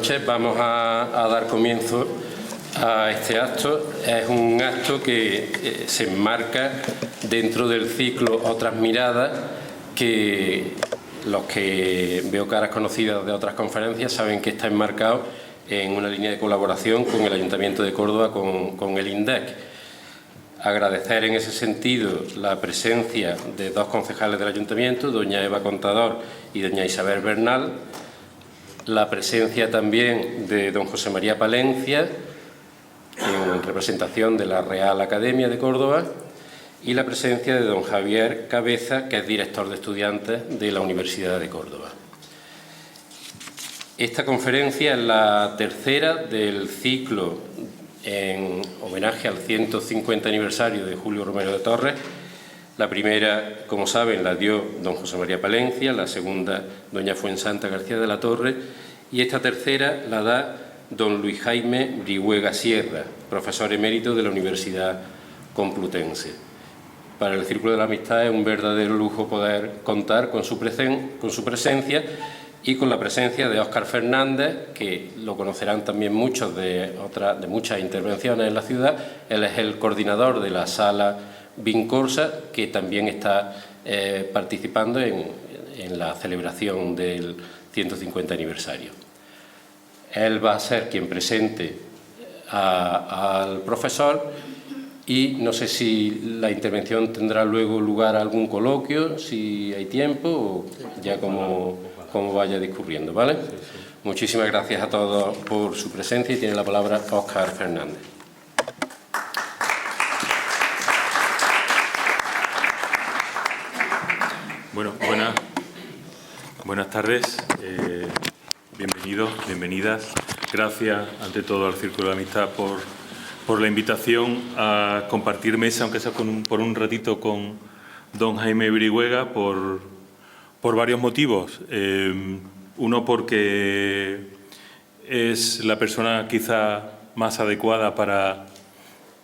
noches. Vamos a dar comienzo a este acto. Es un acto que se enmarca dentro del ciclo Otras Miradas, que los que veo caras conocidas de otras conferencias saben que está enmarcado en una línea de colaboración con el Ayuntamiento de Córdoba, con el INDEC. Agradecer en ese sentido la presencia de dos concejales del Ayuntamiento, doña Eva Contador y doña Isabel Bernal, la presencia también de don José María Palencia, en representación de la Real Academia de Córdoba, y la presencia de don Javier Cabeza, que es director de estudiantes de la Universidad de Córdoba. Esta conferencia es la tercera del ciclo en homenaje al 150 aniversario de Julio Romero de Torres. La primera, como saben, la dio don José María Palencia, la segunda, doña Fuensanta García de la Torre, y esta tercera la da don Luis Jaime Brihuega Sierra, profesor emérito de la Universidad Complutense. Para el Círculo de la Amistad es un verdadero lujo poder contar con su presencia y con la presencia de Óscar Fernández, que lo conocerán también muchos de muchas intervenciones en la ciudad. Él es el coordinador de la Sala Vincorsa, que también está participando en la celebración del 150 aniversario. Él va a ser quien presente al profesor y no sé si la intervención tendrá luego lugar a algún coloquio, si hay tiempo, o ya como vaya discurriendo, ¿vale? Sí. Muchísimas gracias a todos por su presencia y tiene la palabra Óscar Fernández. Bueno, buenas tardes, bienvenidos, bienvenidas. Gracias ante todo al Círculo de Amistad por la invitación a compartir mesa, aunque sea por un ratito, con don Jaime Brihuega, por varios motivos. Uno, porque es la persona quizá más adecuada para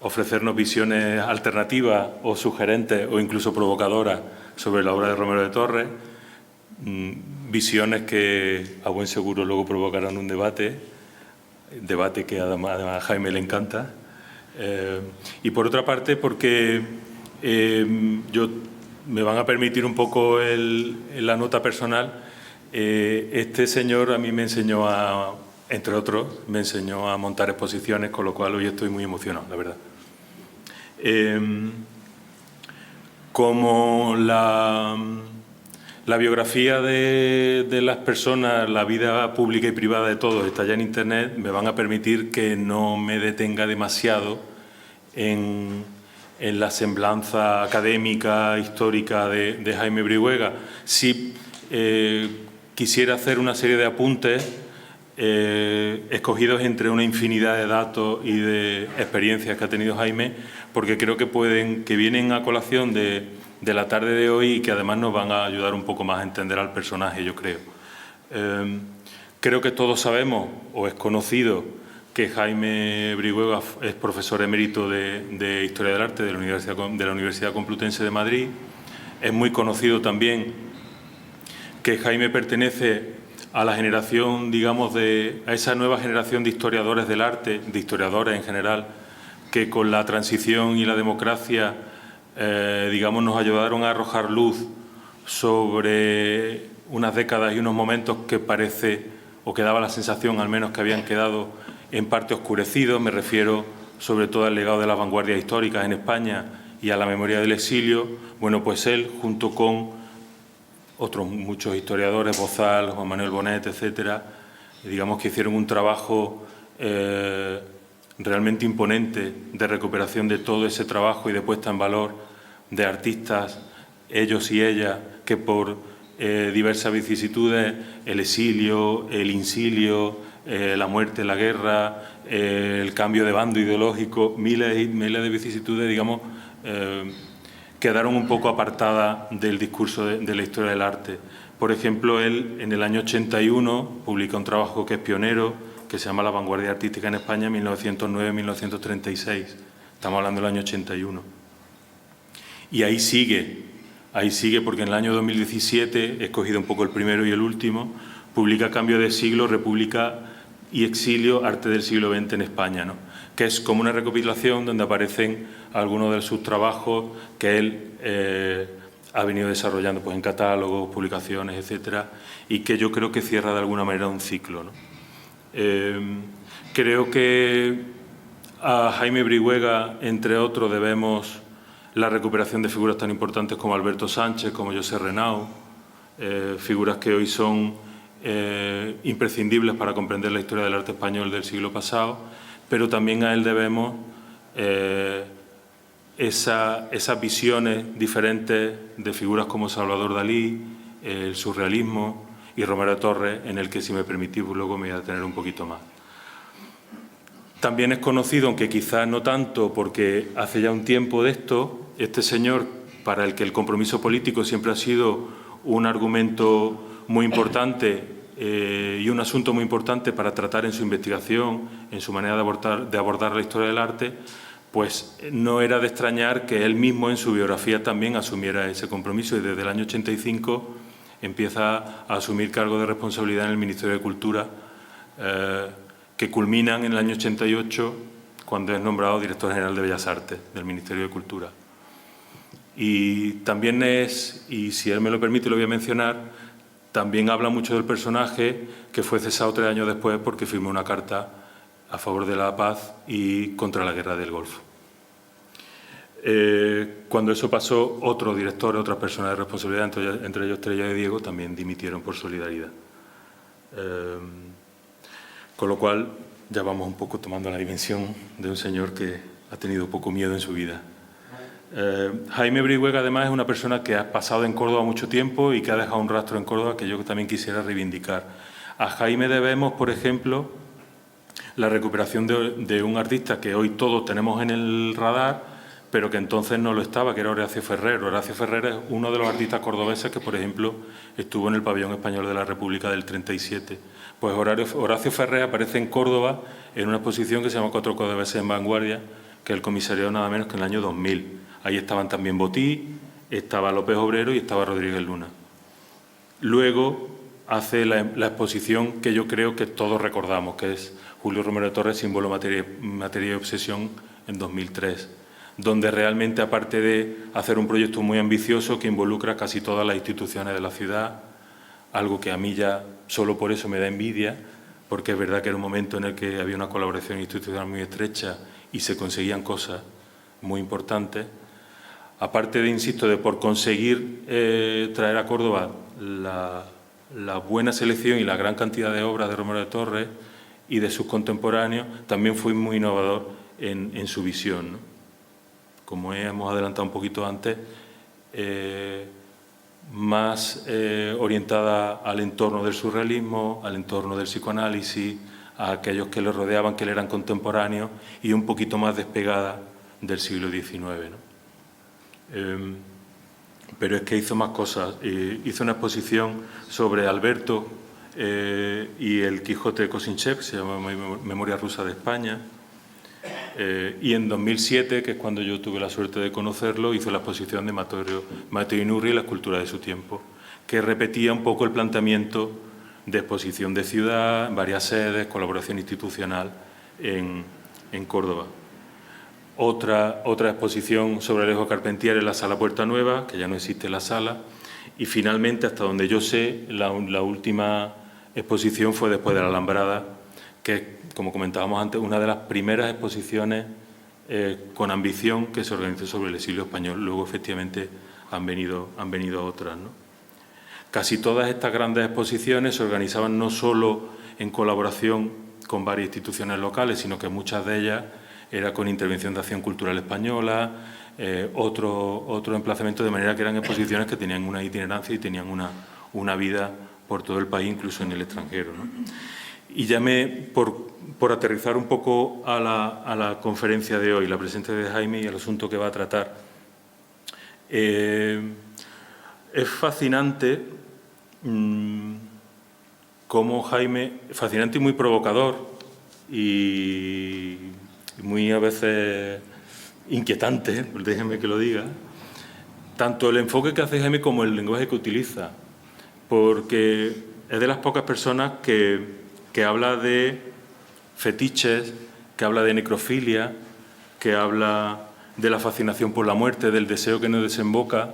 ofrecernos visiones alternativas o sugerentes o incluso provocadoras sobre la obra de Romero de Torres, visiones que a buen seguro luego provocarán un debate que además a Jaime le encanta. Y por otra parte, porque me van a permitir un poco la nota personal. Este señor a mí me enseñó entre otros, me enseñó a montar exposiciones, con lo cual hoy estoy muy emocionado, la verdad. Como la biografía de las personas, la vida pública y privada de todos está ya en Internet, me van a permitir que no me detenga demasiado en la semblanza académica, histórica de Jaime Brihuega. Sí quisiera hacer una serie de apuntes escogidos entre una infinidad de datos y de experiencias que ha tenido Jaime, porque creo que vienen a colación de la tarde de hoy y que además nos van a ayudar un poco más a entender al personaje, yo creo. Creo que todos sabemos, o es conocido, que Jaime Brihuega es profesor emérito de Historia del Arte de la Universidad Complutense de Madrid. Es muy conocido también que Jaime pertenece a la generación, digamos, a esa nueva generación de historiadores del arte, de historiadores en general, que con la transición y la democracia, digamos, nos ayudaron a arrojar luz sobre unas décadas y unos momentos que parece, o que daba la sensación al menos, que habían quedado en parte oscurecidos. Me refiero sobre todo al legado de las vanguardias históricas en España y a la memoria del exilio. Bueno, pues él, junto con otros muchos historiadores, Bozal, Juan Manuel Bonet, etcétera, digamos que hicieron un trabajo realmente imponente de recuperación de todo ese trabajo y de puesta en valor de artistas, ellos y ellas, que por diversas vicisitudes, el exilio, el insilio, la muerte, la guerra, el cambio de bando ideológico, miles y miles de vicisitudes, digamos, quedaron un poco apartadas del discurso de la historia del arte. Por ejemplo, él en el año 81 publica un trabajo que es pionero, que se llama La vanguardia artística en España, 1909-1936. Estamos hablando del año 81. Y ahí sigue porque en el año 2017, he escogido un poco el primero y el último, publica Cambio de siglo, República y exilio, arte del siglo XX en España, ¿no? Que es como una recopilación donde aparecen algunos de sus trabajos que él ha venido desarrollando pues, en catálogos, publicaciones, etcétera, y que yo creo que cierra de alguna manera un ciclo, ¿no? Creo que a Jaime Brihuega, entre otros, debemos la recuperación de figuras tan importantes como Alberto Sánchez, como José Renau, figuras que hoy son imprescindibles para comprender la historia del arte español del siglo pasado, pero también a él debemos esas visiones diferentes de figuras como Salvador Dalí, el surrealismo y Romero de Torres, en el que, si me permitís, luego me voy a detener un poquito más. También es conocido, aunque quizás no tanto, porque hace ya un tiempo de esto, este señor, para el que el compromiso político siempre ha sido un argumento muy importante y un asunto muy importante para tratar en su investigación, en su manera de abordar la historia del arte, pues no era de extrañar que él mismo en su biografía también asumiera ese compromiso, y desde el año 85 empieza a asumir cargos de responsabilidad en el Ministerio de Cultura, que culminan en el año 88, cuando es nombrado director general de Bellas Artes del Ministerio de Cultura. Y también es, y si él me lo permite lo voy a mencionar, también habla mucho del personaje que fue cesado 3 años después porque firmó una carta a favor de la paz y contra la guerra del Golfo. Cuando eso pasó, otros directores, otras personas de responsabilidad, entre ellos Estrella y Diego, también dimitieron por solidaridad. Con lo cual, ya vamos un poco tomando la dimensión de un señor que ha tenido poco miedo en su vida. Jaime Brihuega, además, es una persona que ha pasado en Córdoba mucho tiempo y que ha dejado un rastro en Córdoba que yo también quisiera reivindicar. A Jaime debemos, por ejemplo, la recuperación de un artista que hoy todos tenemos en el radar, pero que entonces no lo estaba, que era Horacio Ferrer. Horacio Ferrer es uno de los artistas cordobeses que, por ejemplo, estuvo en el Pabellón Español de la República del 37. Pues Horacio Ferrer aparece en Córdoba en una exposición que se llama 4 cordobeses en vanguardia, que es el comisariado nada menos que en el año 2000. Ahí estaban también Botí, estaba López Obrero y estaba Rodríguez Luna. Luego hace la exposición que yo creo que todos recordamos, que es Julio Romero de Torres, símbolo, materia y obsesión, en 2003, donde realmente, aparte de hacer un proyecto muy ambicioso que involucra casi todas las instituciones de la ciudad, algo que a mí ya solo por eso me da envidia, porque es verdad que era un momento en el que había una colaboración institucional muy estrecha y se conseguían cosas muy importantes. Aparte de, insisto, de por conseguir traer a Córdoba la buena selección y la gran cantidad de obras de Romero de Torres y de sus contemporáneos, también fue muy innovador en su visión, ¿no? Como hemos adelantado un poquito antes, más orientada al entorno del surrealismo, al entorno del psicoanálisis, a aquellos que le rodeaban, que le eran contemporáneos, y un poquito más despegada del siglo XIX, ¿no? Pero es que hizo más cosas. Hizo una exposición sobre Alberto y el Quijote de Kosinchev, que se llama Memoria rusa de España. Y en 2007, que es cuando yo tuve la suerte de conocerlo, hizo la exposición de Mateo Inurri, La escultura de su tiempo, que repetía un poco el planteamiento de exposición de ciudad, varias sedes, colaboración institucional en Córdoba. Otra exposición sobre Alejo Carpentier en la Sala Puerta Nueva, que ya no existe la sala. Y finalmente, hasta donde yo sé, la última exposición fue después de la Alambrada, que, como comentábamos antes, una de las primeras exposiciones con ambición que se organizó sobre el exilio español. Luego, efectivamente, han venido otras, ¿no? Casi todas estas grandes exposiciones se organizaban no solo en colaboración con varias instituciones locales, sino que muchas de ellas era con intervención de Acción Cultural Española, otro emplazamiento, de manera que eran exposiciones que tenían una itinerancia y tenían una vida por todo el país, incluso en el extranjero, ¿no? Y ya por aterrizar un poco a la conferencia de hoy, la presencia de Jaime y el asunto que va a tratar, es fascinante cómo Jaime, fascinante y muy provocador y muy a veces inquietante, déjenme que lo diga, tanto el enfoque que hace Jaime como el lenguaje que utiliza, porque es de las pocas personas que habla de fetiches, que habla de necrofilia, que habla de la fascinación por la muerte, del deseo que no desemboca.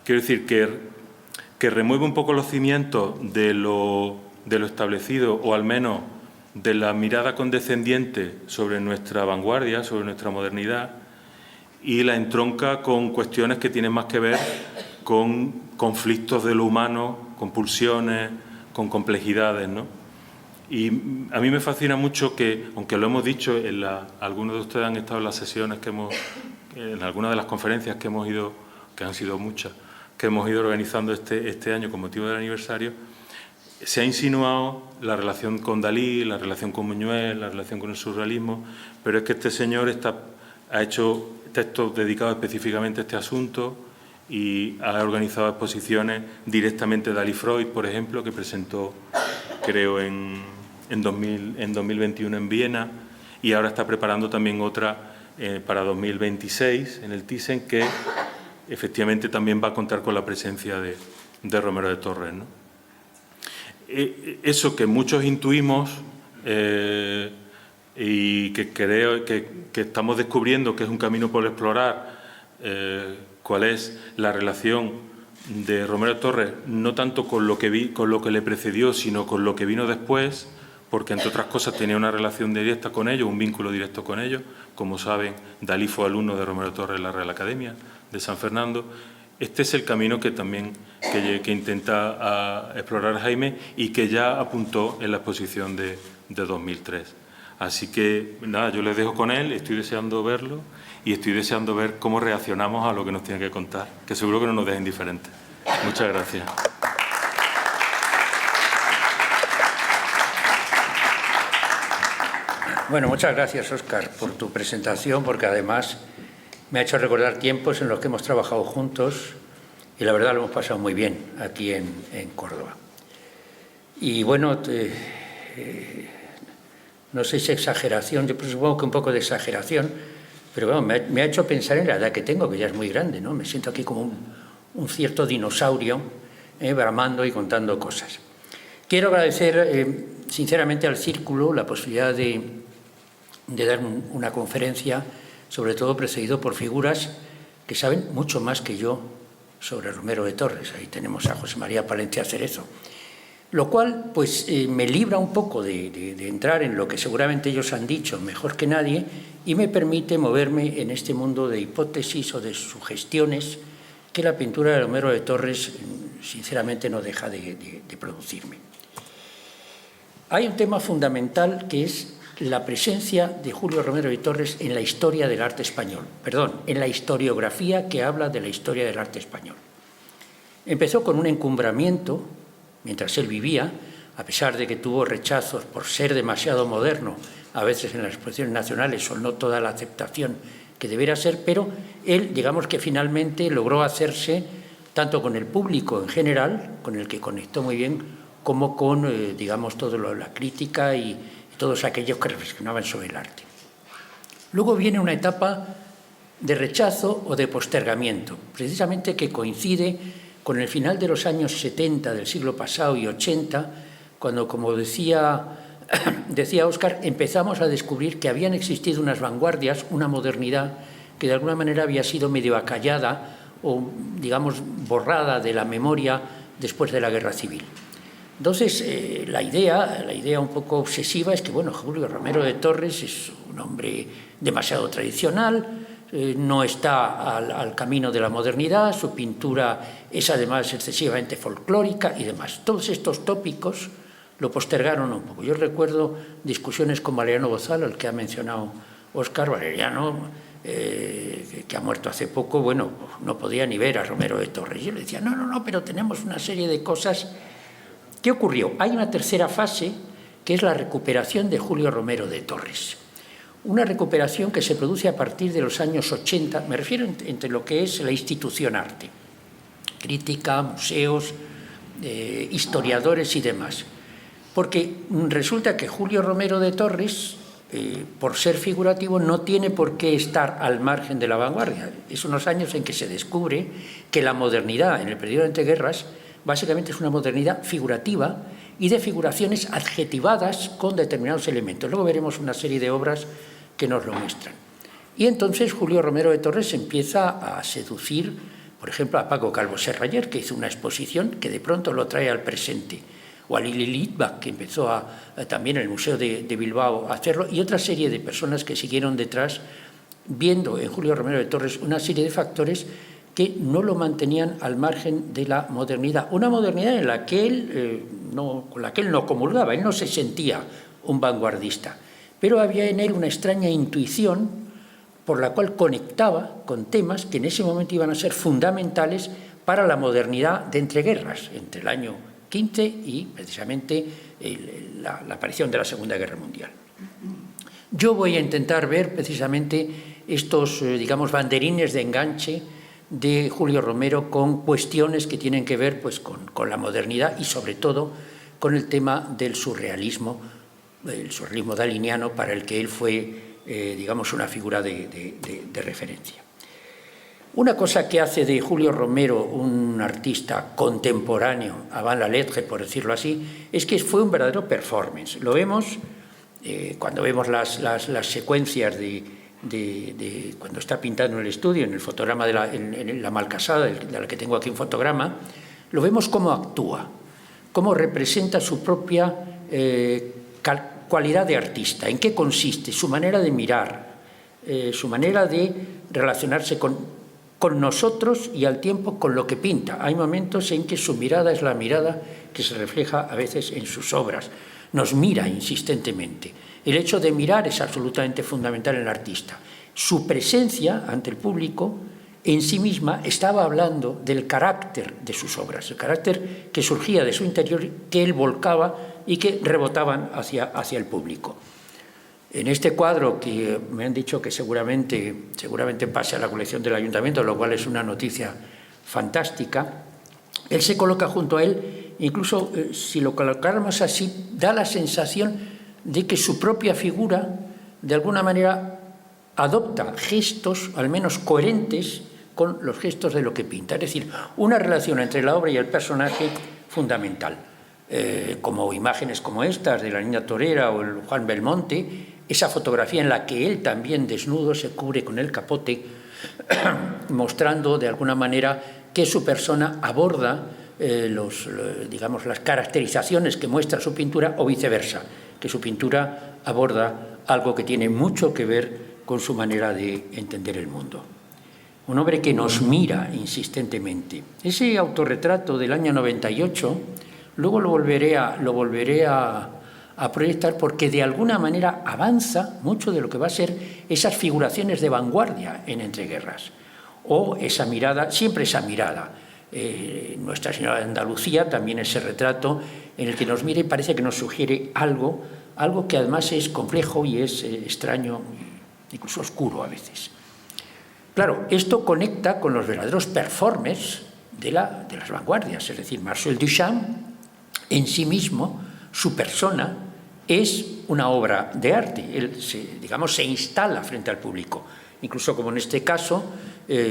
Quiero decir que remueve un poco los cimientos de lo establecido, o al menos de la mirada condescendiente sobre nuestra vanguardia, sobre nuestra modernidad, y la entronca con cuestiones que tienen más que ver con conflictos de lo humano, con pulsiones, con complejidades, ¿no? Y a mí me fascina mucho que, aunque lo hemos dicho, algunos de ustedes han estado en las sesiones en algunas de las conferencias que hemos ido, que han sido muchas, que hemos ido organizando este año con motivo del aniversario, se ha insinuado la relación con Dalí, la relación con Buñuel, la relación con el surrealismo, pero es que este señor ha hecho textos dedicados específicamente a este asunto y ha organizado exposiciones directamente de Dalí Freud, por ejemplo, que presentó, creo, en 2021 en Viena, y ahora está preparando también otra para 2026 en el Thyssen, que efectivamente también va a contar con la presencia de Romero de Torres, ¿no? Eso que muchos intuimos y que creo que estamos descubriendo que es un camino por explorar, cuál es la relación de Romero de Torres, no tanto con lo que le precedió, sino con lo que vino después, porque entre otras cosas tenía una relación directa con ellos, un vínculo directo con ellos. Como saben, Dalí fue alumno de Romero de Torres en la Real Academia de San Fernando. Este es el camino que también que intenta explorar Jaime y que ya apuntó en la exposición de 2003. Así que, nada, yo les dejo con él, estoy deseando verlo y estoy deseando ver cómo reaccionamos a lo que nos tiene que contar, que seguro que no nos deja indiferentes. Muchas gracias. Bueno, muchas gracias, Óscar, por tu presentación, porque además me ha hecho recordar tiempos en los que hemos trabajado juntos y la verdad lo hemos pasado muy bien aquí en Córdoba. Y bueno, no sé si exageración, yo supongo que un poco de exageración, pero bueno, me ha hecho pensar en la edad que tengo, que ya es muy grande, ¿no? Me siento aquí como un cierto dinosaurio, bramando y contando cosas. Quiero agradecer sinceramente al Círculo la posibilidad de dar una conferencia, sobre todo precedido por figuras que saben mucho más que yo sobre Romero de Torres. Ahí tenemos a José María Palencia Cerezo. Lo cual pues, me libra un poco de entrar en lo que seguramente ellos han dicho mejor que nadie y me permite moverme en este mundo de hipótesis o de sugestiones que la pintura de Romero de Torres sinceramente no deja de producirme. Hay un tema fundamental que es la presencia de Julio Romero de Torres en la historia del arte español, en la historiografía que habla de la historia del arte español. Empezó con un encumbramiento mientras él vivía, a pesar de que tuvo rechazos por ser demasiado moderno, a veces en las exposiciones nacionales, o no toda la aceptación que debiera ser, pero él, digamos que finalmente logró hacerse tanto con el público en general, con el que conectó muy bien, como con, digamos, toda la crítica y todos aquellos que reflexionaban sobre el arte. Luego viene una etapa de rechazo o de postergamiento, precisamente que coincide con el final de los años 70 del siglo pasado y 80, cuando, como decía Óscar, empezamos a descubrir que habían existido unas vanguardias, una modernidad que de alguna manera había sido medio acallada o, digamos, borrada de la memoria después de la Guerra Civil. Entonces, la idea un poco obsesiva es que, bueno, Julio Romero de Torres es un hombre demasiado tradicional, no está al camino de la modernidad, su pintura es además excesivamente folclórica y demás. Todos estos tópicos lo postergaron un poco. Yo recuerdo discusiones con Valeriano Bozal, al que ha mencionado Óscar. Valeriano, que ha muerto hace poco, bueno, no podía ni ver a Romero de Torres. Yo le decía, no, pero tenemos una serie de cosas. ¿Qué ocurrió? Hay una tercera fase, que es la recuperación de Julio Romero de Torres. Una recuperación que se produce a partir de los años 80, me refiero entre lo que es la institución arte, crítica, museos, historiadores y demás. Porque resulta que Julio Romero de Torres, por ser figurativo, no tiene por qué estar al margen de la vanguardia. Es unos años en que se descubre que la modernidad en el periodo de entreguerras básicamente es una modernidad figurativa y de figuraciones adjetivadas con determinados elementos. Luego veremos una serie de obras que nos lo muestran. Y entonces Julio Romero de Torres empieza a seducir, por ejemplo, a Paco Calvo Serrayer, que hizo una exposición que de pronto lo trae al presente, o a Lili Litvak, que empezó también en el Museo de Bilbao a hacerlo, y otra serie de personas que siguieron detrás, viendo en Julio Romero de Torres una serie de factores que no lo mantenían al margen de la modernidad. Una modernidad en la que con la que él no comulgaba, él no se sentía un vanguardista, pero había en él una extraña intuición por la cual conectaba con temas que en ese momento iban a ser fundamentales para la modernidad de entreguerras, entre el año 15 y precisamente la aparición de la Segunda Guerra Mundial. Yo voy a intentar ver precisamente estos, digamos, banderines de enganche de Julio Romero con cuestiones que tienen que ver pues, con la modernidad y sobre todo con el tema del surrealismo, el surrealismo daliniano, para el que él fue digamos, una figura de referencia. Una cosa que hace de Julio Romero un artista contemporáneo, avant la lettre, por decirlo así, es que fue un verdadero performance. Lo vemos cuando vemos las secuencias de cuando está pintando en el estudio, en el fotograma en la Malcasada, de la que tengo aquí un fotograma, lo vemos cómo actúa, cómo representa su propia cualidad de artista, en qué consiste, su manera de mirar, su manera de relacionarse con nosotros y al tiempo con lo que pinta. Hay momentos en que su mirada es la mirada que se refleja a veces en sus obras. Nos mira insistentemente. El hecho de mirar es absolutamente fundamental en el artista. Su presencia ante el público en sí misma estaba hablando del carácter de sus obras, el carácter que surgía de su interior, que él volcaba y que rebotaban hacia el público. En este cuadro, que me han dicho que seguramente pase a la colección del Ayuntamiento, lo cual es una noticia fantástica, él se coloca junto a él, incluso si lo colocáramos así, da la sensación de que su propia figura, de alguna manera, adopta gestos, al menos coherentes, con los gestos de lo que pinta. Es decir, una relación entre la obra y el personaje fundamental. Como imágenes como estas de la Niña Torera o el Juan Belmonte, esa fotografía en la que él también desnudo se cubre con el capote, mostrando de alguna manera que su persona aborda digamos, las caracterizaciones que muestra su pintura o viceversa, que su pintura aborda algo que tiene mucho que ver con su manera de entender el mundo. Un hombre que nos mira insistentemente. Ese autorretrato del año 98, luego lo volveré a proyectar porque de alguna manera avanza mucho de lo que va a ser esas figuraciones de vanguardia en entreguerras. O esa mirada, siempre esa mirada. Nuestra Señora de Andalucía, también ese retrato en el que nos mira y parece que nos sugiere algo que además es complejo y es extraño, incluso oscuro a veces. Claro, esto conecta con los verdaderos performers de las vanguardias, es decir, Marcel Duchamp en sí mismo, su persona, es una obra de arte. Él, se instala frente al público, incluso como en este caso,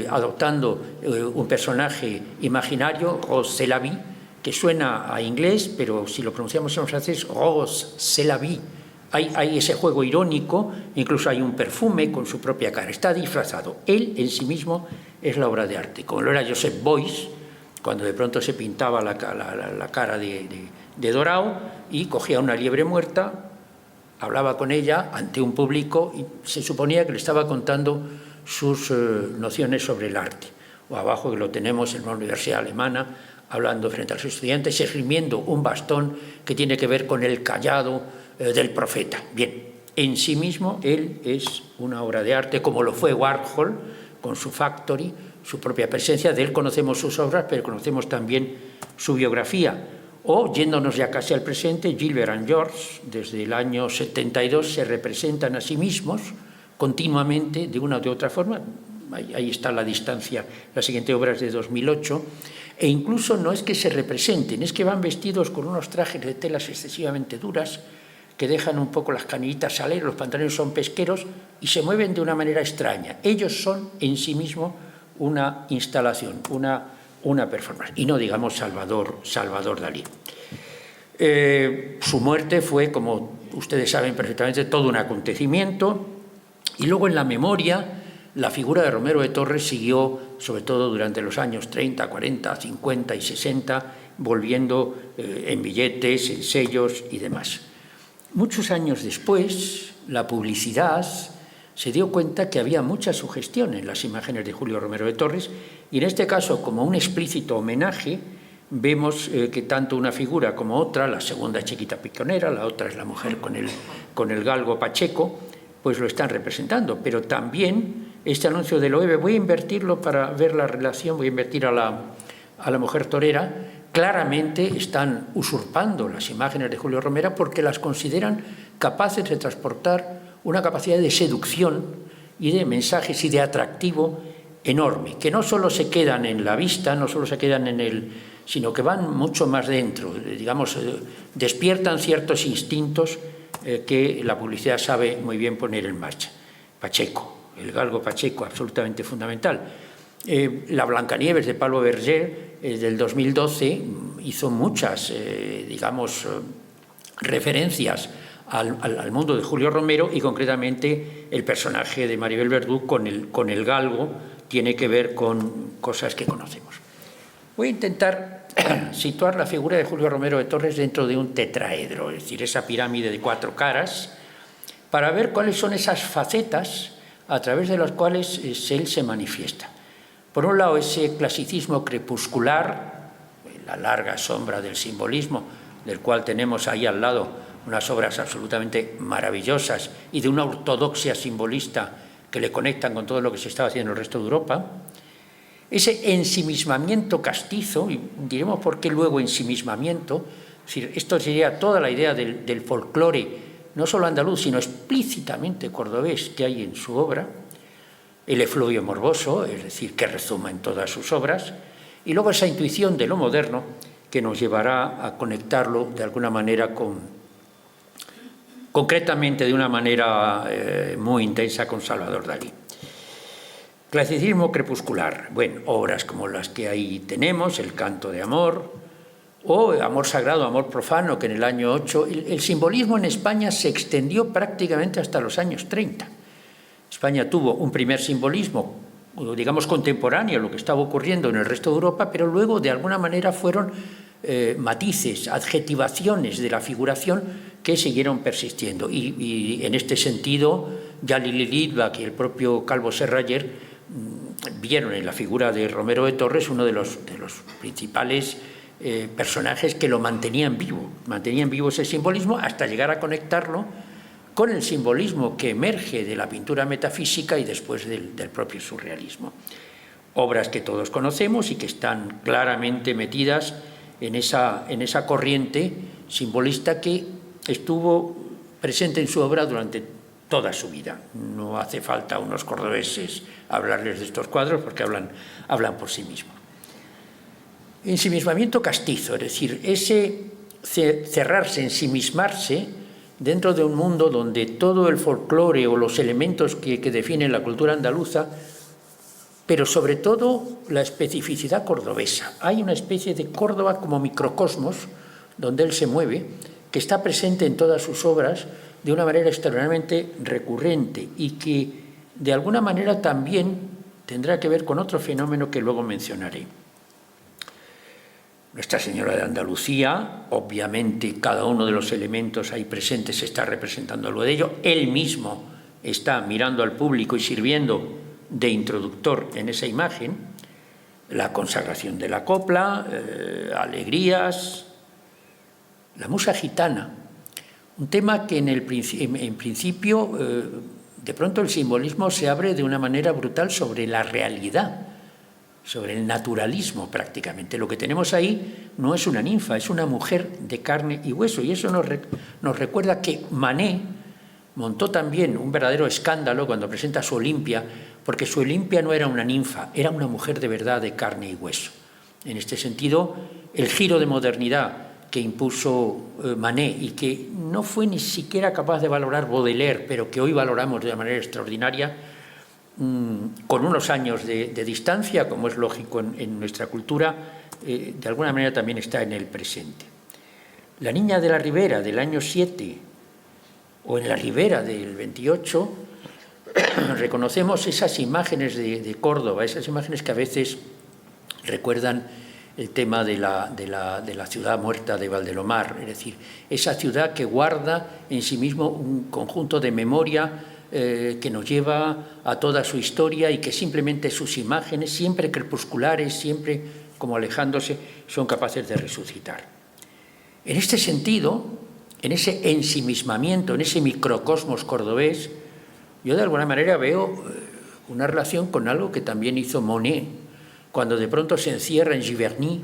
adoptando un personaje imaginario, Rose c'est la vie, que suena a inglés, pero si lo pronunciamos en francés, Rose c'est la vie. Hay ese juego irónico, incluso hay un perfume con su propia cara, está disfrazado. Él en sí mismo es la obra de arte, como lo era Joseph Beuys, cuando de pronto se pintaba la cara de dorado y cogía una liebre muerta, hablaba con ella ante un público y se suponía que le estaba contando sus nociones sobre el arte. O abajo, que lo tenemos en una universidad alemana, hablando frente a los estudiantes, esgrimiendo un bastón que tiene que ver con el cayado del profeta. Bien, en sí mismo él es una obra de arte, como lo fue Warhol con su Factory, su propia presencia. De él conocemos sus obras, pero conocemos también su biografía. O, yéndonos ya casi al presente, Gilbert y George, desde el año 72, se representan a sí mismos continuamente, de una o de otra forma. Ahí está la distancia. La siguiente obra es de 2008. E incluso no es que se representen, es que van vestidos con unos trajes de telas excesivamente duras, que dejan un poco las canillitas salir, los pantalones son pesqueros y se mueven de una manera extraña. Ellos son en sí mismos una instalación, una performance, y no digamos Salvador Dalí. Su muerte fue, como ustedes saben perfectamente, todo un acontecimiento, y luego en la memoria la figura de Romero de Torres siguió, sobre todo durante los años 30, 40, 50 y 60, volviendo en billetes, en sellos y demás. Muchos años después, la publicidad se dio cuenta que había mucha sugestión en las imágenes de Julio Romero de Torres, y en este caso, como un explícito homenaje, vemos que tanto una figura como otra, la segunda Chiquita Piconera, la otra es la mujer con el galgo Pacheco, pues lo están representando. Pero también este anuncio del OEB, voy a invertirlo para ver la relación, voy a invertir a la mujer torera, claramente están usurpando las imágenes de Julio Romero porque las consideran capaces de transportar una capacidad de seducción y de mensajes y de atractivo enorme, que no solo se quedan en la vista, no solo se quedan en el, sino que van mucho más dentro, digamos, despiertan ciertos instintos que la publicidad sabe muy bien poner en marcha. Pacheco, el galgo Pacheco, absolutamente fundamental. La Blancanieves de Pablo Berger del 2012 hizo muchas, digamos, referencias al mundo de Julio Romero, y concretamente el personaje de Maribel Verdú con el galgo tiene que ver con cosas que conocemos. Voy a intentar situar la figura de Julio Romero de Torres dentro de un tetraedro, es decir, esa pirámide de 4 caras, para ver cuáles son esas facetas a través de las cuales él se manifiesta. Por un lado, ese clasicismo crepuscular, la larga sombra del simbolismo, del cual tenemos ahí al lado unas obras absolutamente maravillosas y de una ortodoxia simbolista que le conectan con todo lo que se estaba haciendo en el resto de Europa. Ese ensimismamiento castizo, y diremos por qué luego ensimismamiento, es decir, esto sería toda la idea del folclore, no solo andaluz, sino explícitamente cordobés que hay en su obra, el efluvio morboso, es decir, que rezuma en todas sus obras, y luego esa intuición de lo moderno que nos llevará a conectarlo de alguna manera concretamente de una manera muy intensa con Salvador Dalí. Clasicismo crepuscular, bueno, obras como las que ahí tenemos, El canto de amor, o Amor sagrado, amor profano, que en el año 8, el simbolismo en España se extendió prácticamente hasta los años 30. España tuvo un primer simbolismo, digamos, contemporáneo a lo que estaba ocurriendo en el resto de Europa, pero luego, de alguna manera, fueron matices, adjetivaciones de la figuración que siguieron persistiendo. Y en este sentido, Jalil Lidbak y el propio Calvo Serrayer vieron en la figura de Romero de Torres uno de los principales personajes que lo mantenían vivo ese simbolismo, hasta llegar a conectarlo con el simbolismo que emerge de la pintura metafísica y después del propio surrealismo. Obras que todos conocemos y que están claramente metidas en esa corriente simbolista que estuvo presente en su obra durante toda su vida. No hace falta a unos cordobeses hablarles de estos cuadros porque hablan por sí mismos. Ensimismamiento castizo, es decir, ese cerrarse, ensimismarse dentro de un mundo donde todo el folclore o los elementos que definen la cultura andaluza, pero sobre todo la especificidad cordobesa. Hay una especie de Córdoba como microcosmos donde él se mueve, que está presente en todas sus obras de una manera extraordinariamente recurrente y que de alguna manera también tendrá que ver con otro fenómeno que luego mencionaré. Nuestra Señora de Andalucía, obviamente cada uno de los elementos ahí presentes está representando algo de ello. Él mismo está mirando al público y sirviendo de introductor en esa imagen. La consagración de la copla, alegrías, la musa gitana, un tema que en principio de pronto el simbolismo se abre de una manera brutal sobre la realidad, sobre el naturalismo prácticamente. Lo que tenemos ahí no es una ninfa, es una mujer de carne y hueso, y eso nos recuerda que Manet montó también un verdadero escándalo cuando presenta su Olimpia, porque su Olimpia no era una ninfa, era una mujer de verdad de carne y hueso. En este sentido, el giro de modernidad que impuso Manet y que no fue ni siquiera capaz de valorar Baudelaire, pero que hoy valoramos de manera extraordinaria, con unos años de distancia, como es lógico en nuestra cultura, de alguna manera también está en el presente. La Niña de la Ribera del año 7 o en la Ribera del 28, reconocemos esas imágenes de Córdoba, esas imágenes que a veces recuerdan el tema de la ciudad muerta de Valdelomar, es decir, esa ciudad que guarda en sí mismo un conjunto de memoria que nos lleva a toda su historia y que simplemente sus imágenes, siempre crepusculares, siempre como alejándose, son capaces de resucitar. En este sentido, en ese ensimismamiento, en ese microcosmos cordobés, yo de alguna manera veo una relación con algo que también hizo Monet, cuando de pronto se encierra en Giverny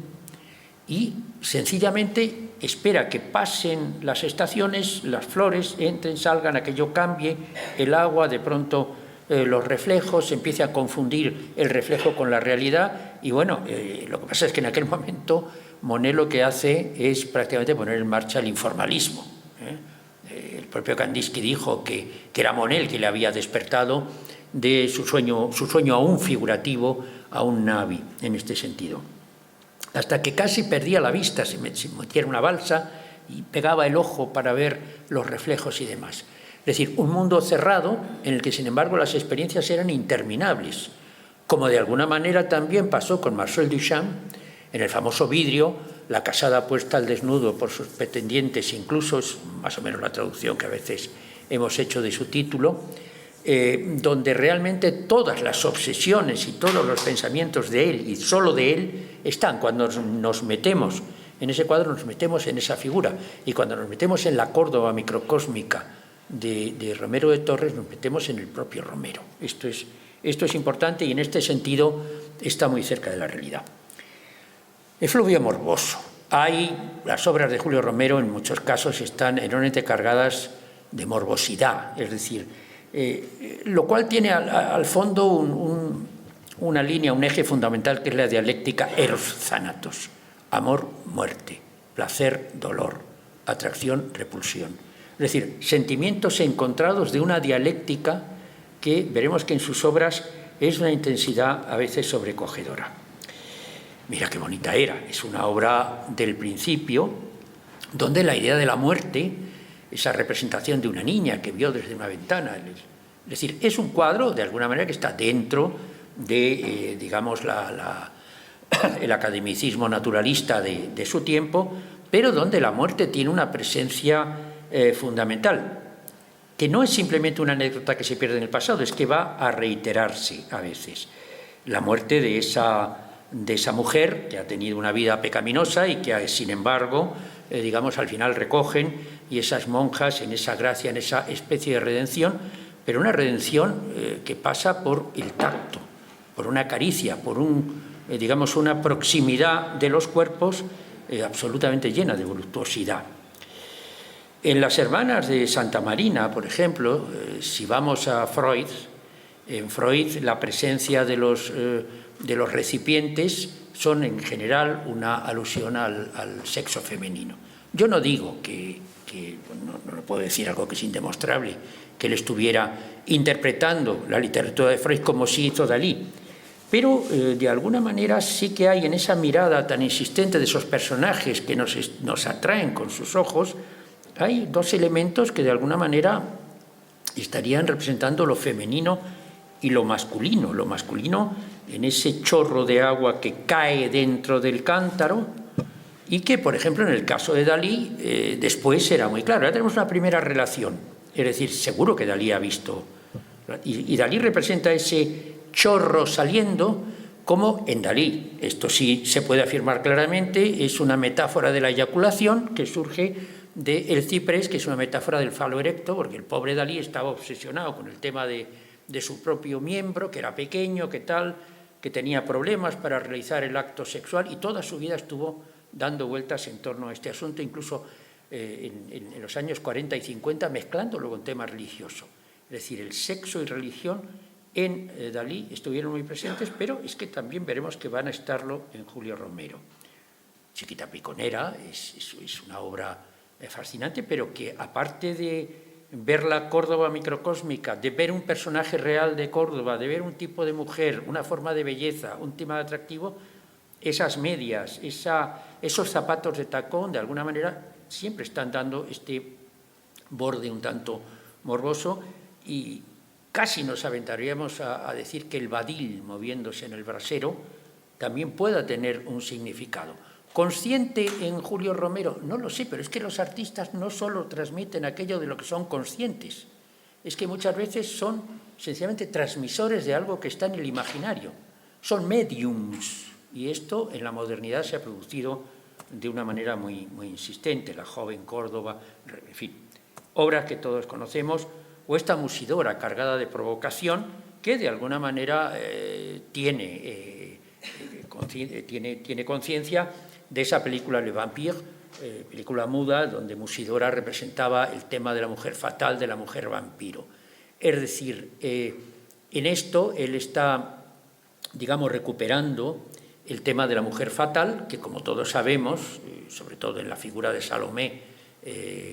y sencillamente espera que pasen las estaciones, las flores entren, salgan, aquello cambie, el agua, de pronto los reflejos, se empieza a confundir el reflejo con la realidad y bueno, lo que pasa es que en aquel momento Monet lo que hace es prácticamente poner en marcha el informalismo. El propio Kandinsky dijo que era Monet el que le había despertado de su sueño aún figurativo, aún navi, en este sentido. Hasta que casi perdía la vista, se metía en una balsa y pegaba el ojo para ver los reflejos y demás. Es decir, un mundo cerrado en el que, sin embargo, las experiencias eran interminables, como de alguna manera también pasó con Marcel Duchamp, en el famoso Vidrio, la casada puesta al desnudo por sus pretendientes, incluso, es más o menos la traducción que a veces hemos hecho de su título, donde realmente todas las obsesiones y todos los pensamientos de él y solo de él están. Cuando nos metemos en ese cuadro, nos metemos en esa figura, y cuando nos metemos en la Córdoba microcósmica de Romero de Torres, nos metemos en el propio Romero. Esto es importante y en este sentido está muy cerca de la realidad. Efluvio morboso. Las obras de Julio Romero en muchos casos están enormemente cargadas de morbosidad, es decir, lo cual tiene al fondo una línea, un eje fundamental que es la dialéctica eros-thanatos, amor-muerte, placer-dolor, atracción-repulsión. Es decir, sentimientos encontrados de una dialéctica que veremos que en sus obras es una intensidad a veces sobrecogedora. Mira qué bonita era, es una obra del principio donde la idea de la muerte, esa representación de una niña que vio desde una ventana, es decir, es un cuadro de alguna manera que está dentro de, digamos, el academicismo naturalista de su tiempo, pero donde la muerte tiene una presencia fundamental, que no es simplemente una anécdota que se pierde en el pasado, es que va a reiterarse a veces. La muerte de esa mujer que ha tenido una vida pecaminosa y que, sin embargo, digamos, al final recogen, y esas monjas en esa gracia, en esa especie de redención, pero una redención que pasa por el tacto, por una caricia, por digamos, una proximidad de los cuerpos absolutamente llena de voluptuosidad. En las hermanas de Santa Marina, por ejemplo, si vamos a Freud, en Freud la presencia de los recipientes son en general una alusión al sexo femenino. Yo no digo que no puedo decir algo que es indemostrable, que él estuviera interpretando la literatura de Freud como sí hizo Dalí, pero de alguna manera sí que hay en esa mirada tan insistente de esos personajes que nos atraen con sus ojos, hay dos elementos que de alguna manera estarían representando lo femenino y lo masculino en ese chorro de agua que cae dentro del cántaro y que, por ejemplo, en el caso de Dalí, después era muy claro. Ahora tenemos una primera relación, es decir, seguro que Dalí ha visto, y Dalí representa ese chorro saliendo como en Dalí. Esto sí se puede afirmar claramente, es una metáfora de la eyaculación que surge del ciprés, que es una metáfora del falo erecto, porque el pobre Dalí estaba obsesionado con el tema de su propio miembro, que era pequeño, que tenía problemas para realizar el acto sexual, y toda su vida estuvo dando vueltas en torno a este asunto, incluso en los años 40 y 50, mezclándolo con temas religiosos. Es decir, el sexo y religión en Dalí estuvieron muy presentes, pero es que también veremos que van a estarlo en Julio Romero. Chiquita Piconera es una obra fascinante, pero que aparte de ver la Córdoba microcósmica, de ver un personaje real de Córdoba, de ver un tipo de mujer, una forma de belleza, un tema de atractivo, esas medias, esos zapatos de tacón, de alguna manera siempre están dando este borde un tanto morboso, y casi nos aventaríamos a decir que el badil moviéndose en el brasero también pueda tener un significado. ¿Consciente en Julio Romero? No lo sé, pero es que los artistas no solo transmiten aquello de lo que son conscientes, es que muchas veces son sencillamente transmisores de algo que está en el imaginario, son mediums, y esto en la modernidad se ha producido de una manera muy, muy insistente, La joven Córdoba, en fin, obras que todos conocemos, o esta Musidora cargada de provocación, que de alguna manera tiene conciencia de esa película Le Vampire, película muda, donde Musidora representaba el tema de la mujer fatal, de la mujer vampiro. Es decir, en esto él está, digamos, recuperando el tema de la mujer fatal, que como todos sabemos, sobre todo en la figura de Salomé,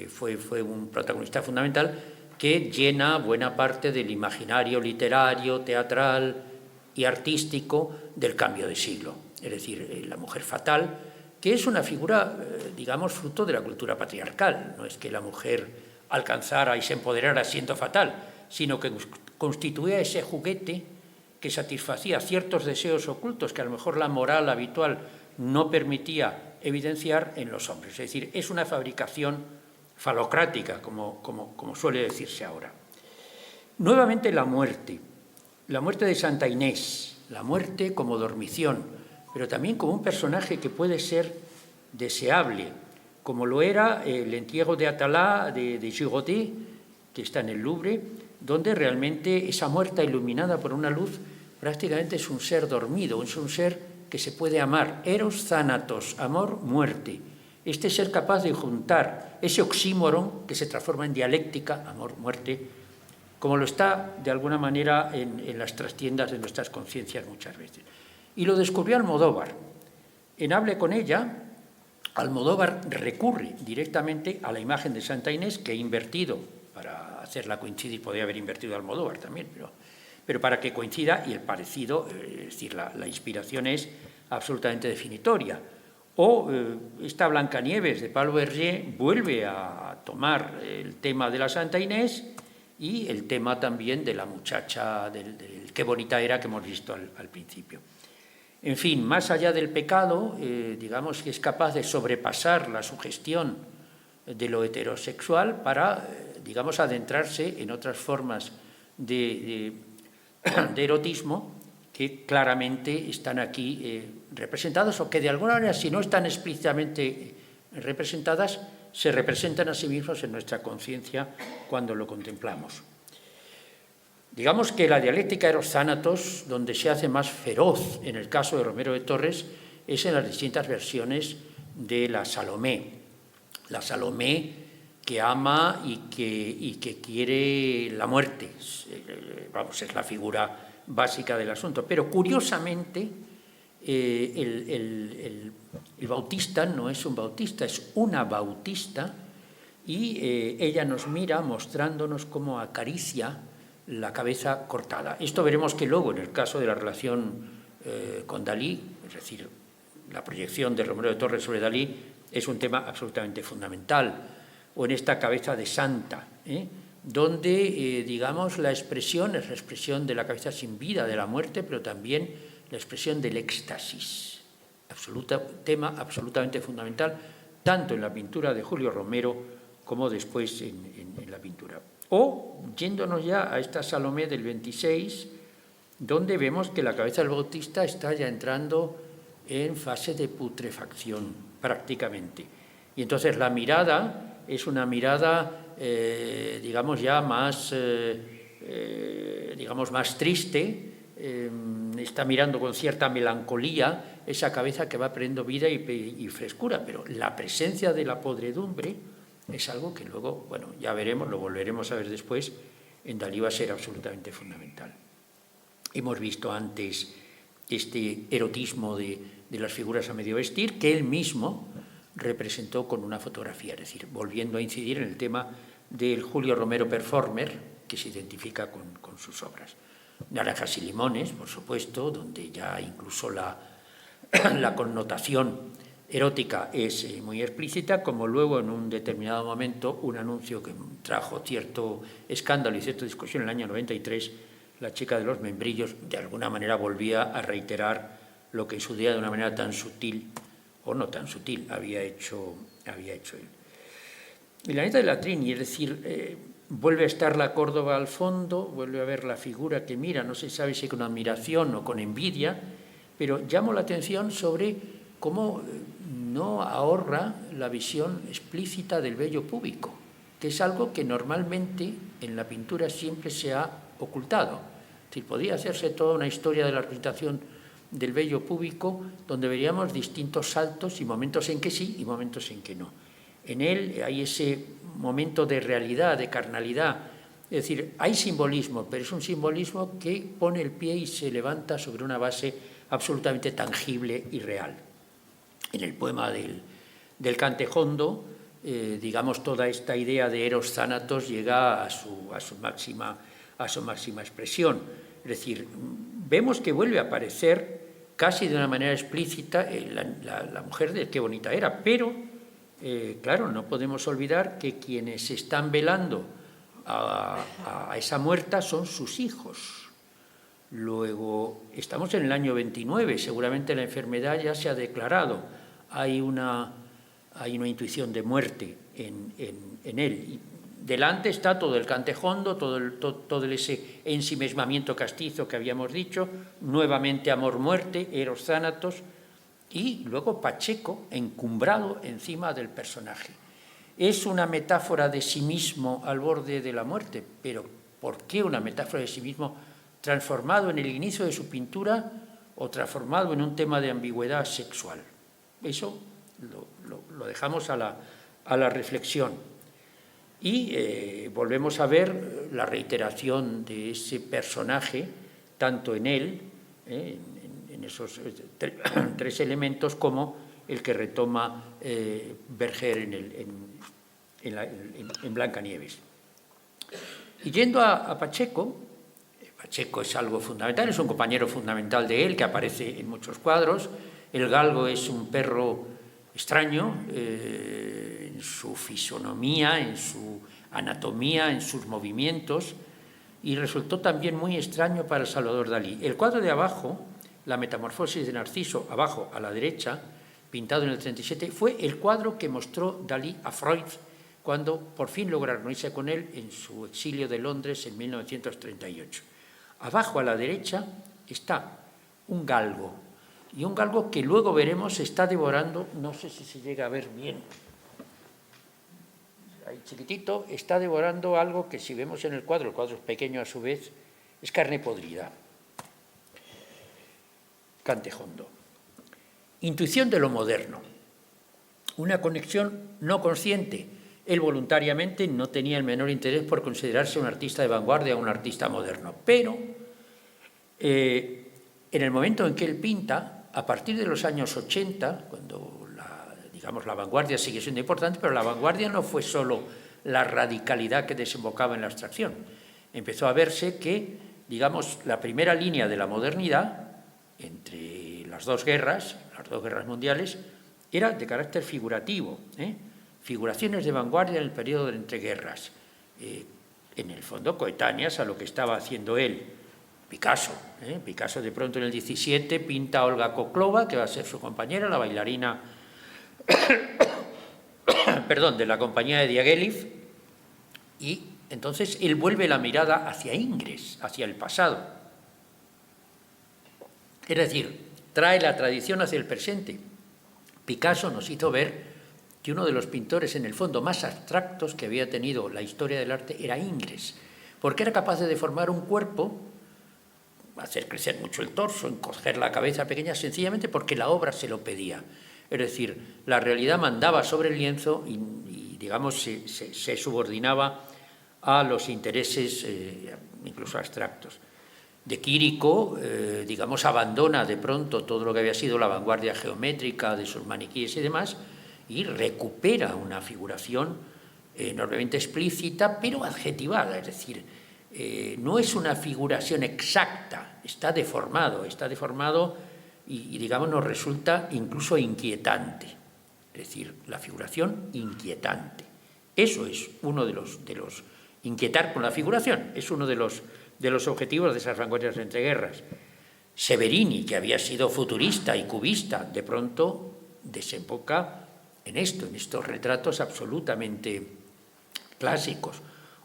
fue un protagonista fundamental, que llena buena parte del imaginario literario, teatral y artístico del cambio de siglo. Es decir, la mujer fatal, que es una figura, digamos, fruto de la cultura patriarcal. No es que la mujer alcanzara y se empoderara siendo fatal, sino que constituía ese juguete que satisfacía ciertos deseos ocultos que a lo mejor la moral habitual no permitía evidenciar en los hombres. Es decir, es una fabricación falocrática, como suele decirse ahora. Nuevamente la muerte de Santa Inés, la muerte como dormición, pero también como un personaje que puede ser deseable, como lo era el entierro de Atalá de Girodet, que está en el Louvre, donde realmente esa muerta iluminada por una luz prácticamente es un ser dormido, es un ser que se puede amar, eros thanatos, amor, muerte. Este ser capaz de juntar ese oxímoron que se transforma en dialéctica, amor, muerte, como lo está de alguna manera en las trastiendas de nuestras conciencias muchas veces. Y lo descubrió Almodóvar. En Hable con ella, Almodóvar recurre directamente a la imagen de Santa Inés, que he invertido para hacerla coincidir, podría haber invertido Almodóvar también, pero para que coincida, y el parecido, es decir, la inspiración es absolutamente definitoria. O esta Blancanieves de Pablo Hergé vuelve a tomar el tema de la Santa Inés y el tema también de la muchacha, del qué bonita era que hemos visto al principio. En fin, más allá del pecado, digamos que es capaz de sobrepasar la sugestión de lo heterosexual para, digamos, adentrarse en otras formas de erotismo que claramente están aquí representadas, o que de alguna manera, si no están explícitamente representadas, se representan a sí mismos en nuestra conciencia cuando lo contemplamos. Digamos que la dialéctica eros thanatos, donde se hace más feroz en el caso de Romero de Torres, es en las distintas versiones de la Salomé que ama y que quiere la muerte. Vamos, es la figura básica del asunto. Pero curiosamente, el bautista no es un bautista, es una bautista, y ella nos mira mostrándonos cómo acaricia la cabeza cortada. Esto veremos que luego, en el caso de la relación con Dalí, es decir, la proyección de Romero de Torres sobre Dalí, es un tema absolutamente fundamental. O en esta cabeza de santa, donde, digamos, la expresión es la expresión de la cabeza sin vida, de la muerte, pero también la expresión del éxtasis, tema absolutamente fundamental, tanto en la pintura de Julio Romero como después en la pintura. O, yéndonos ya a esta Salomé del 26, donde vemos que la cabeza del Bautista está ya entrando en fase de putrefacción, prácticamente. Y entonces la mirada es una mirada, digamos, ya más, más triste, está mirando con cierta melancolía esa cabeza que va perdiendo vida y frescura, pero la presencia de la podredumbre es algo que luego, bueno, ya veremos, lo volveremos a ver después, en Dalí va a ser absolutamente fundamental. Hemos visto antes este erotismo de las figuras a medio vestir, que él mismo representó con una fotografía, es decir, volviendo a incidir en el tema del Julio Romero performer, que se identifica con sus obras. Naranjas y limones, por supuesto, donde ya incluso la connotación erótica es muy explícita, como luego en un determinado momento un anuncio que trajo cierto escándalo y cierta discusión en el año 93, la chica de los membrillos de alguna manera volvía a reiterar lo que en su día de una manera tan sutil o no tan sutil había hecho él. Y la neta de la Trini, es decir, vuelve a estar la Córdoba al fondo, vuelve a ver la figura que mira, no se sabe si con admiración o con envidia, pero llamo la atención sobre cómo no ahorra la visión explícita del vello púbico, que es algo que normalmente en la pintura siempre se ha ocultado. Es decir, podría hacerse toda una historia de la representación del vello púbico donde veríamos distintos saltos y momentos en que sí y momentos en que no. En él hay ese momento de realidad, de carnalidad. Es decir, hay simbolismo, pero es un simbolismo que pone el pie y se levanta sobre una base absolutamente tangible y real. En el poema del Cantejondo, digamos, toda esta idea de Eros Thanatos llega a su máxima expresión. Es decir, vemos que vuelve a aparecer casi de una manera explícita la mujer de qué bonita era, pero, claro, no podemos olvidar que quienes están velando a esa muerta son sus hijos. Luego, estamos en el año 29, seguramente la enfermedad ya se ha declarado, hay una intuición de muerte en él. Y delante está todo el Cantejondo, todo ese ensimismamiento castizo que habíamos dicho, nuevamente amor-muerte, Eros Thanatos, y luego Pacheco encumbrado encima del personaje. Es una metáfora de sí mismo al borde de la muerte, pero ¿por qué una metáfora de sí mismo transformado en el inicio de su pintura o transformado en un tema de ambigüedad sexual? Eso lo dejamos a la reflexión. Y volvemos a ver la reiteración de ese personaje, tanto en él, en esos tres elementos, como el que retoma Berger en Blancanieves. Y yendo a Pacheco, Pacheco es algo fundamental, es un compañero fundamental de él, que aparece en muchos cuadros. El galgo es un perro extraño en su fisonomía, en su anatomía, en sus movimientos, y resultó también muy extraño para Salvador Dalí. El cuadro de abajo, La metamorfosis de Narciso, abajo a la derecha, pintado en el 37, fue el cuadro que mostró Dalí a Freud cuando por fin lograron irse con él en su exilio de Londres en 1938. Abajo a la derecha está un galgo, y un galgo que luego veremos está devorando, no sé si se llega a ver bien, ahí chiquitito, está devorando algo que si vemos en el cuadro es pequeño a su vez, es carne podrida. Cantejondo. Intuición de lo moderno. Una conexión no consciente. Él voluntariamente no tenía el menor interés por considerarse un artista de vanguardia o un artista moderno, pero en el momento en que él pinta, a partir de los años 80, cuando la vanguardia sigue siendo importante, pero la vanguardia no fue solo la radicalidad que desembocaba en la abstracción. Empezó a verse que, digamos, la primera línea de la modernidad, entre las dos guerras mundiales, era de carácter figurativo, figuraciones de vanguardia en el periodo de entreguerras, en el fondo coetáneas a lo que estaba haciendo él. Picasso de pronto en el 17 pinta a Olga Koklova, que va a ser su compañera, la bailarina de la compañía de Diaghilev, y entonces él vuelve la mirada hacia Ingres, hacia el pasado. Es decir, trae la tradición hacia el presente. Picasso nos hizo ver que uno de los pintores en el fondo más abstractos que había tenido la historia del arte era Ingres, porque era capaz de deformar un cuerpo, hacer crecer mucho el torso, encoger la cabeza pequeña, sencillamente porque la obra se lo pedía. Es decir, la realidad mandaba sobre el lienzo y digamos, se subordinaba a los intereses incluso abstractos. De Quirico, digamos, abandona de pronto todo lo que había sido la vanguardia geométrica de sus maniquíes y demás, y recupera una figuración enormemente explícita, pero adjetivada, es decir, no es una figuración exacta, está deformado y digamos, nos resulta incluso inquietante. es decir, la figuración inquietante. Eso es uno de los inquietar con la figuración, es uno de los objetivos de esas vanguardias de entreguerras. Severini, que había sido futurista y cubista, de pronto desemboca en esto, en estos retratos absolutamente clásicos.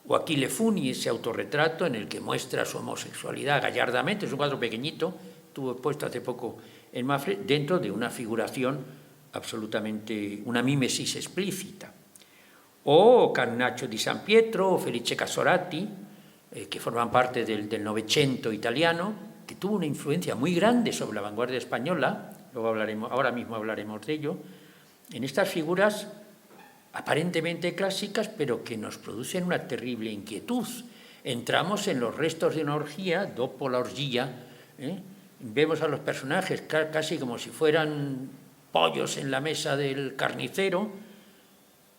O Achille Funi, ese autorretrato en el que muestra su homosexualidad gallardamente, es un cuadro pequeñito, estuvo puesto hace poco en Mafre, dentro de una figuración absolutamente, una mímesis explícita. O Carnaccio di San Pietro, o Felice Casorati, que forman parte del Novecento italiano, que tuvo una influencia muy grande sobre la vanguardia española, ahora mismo hablaremos de ello, en estas figuras aparentemente clásicas, pero que nos producen una terrible inquietud. Entramos en los restos de una orgía, dopo la orgía, vemos a los personajes casi como si fueran pollos en la mesa del carnicero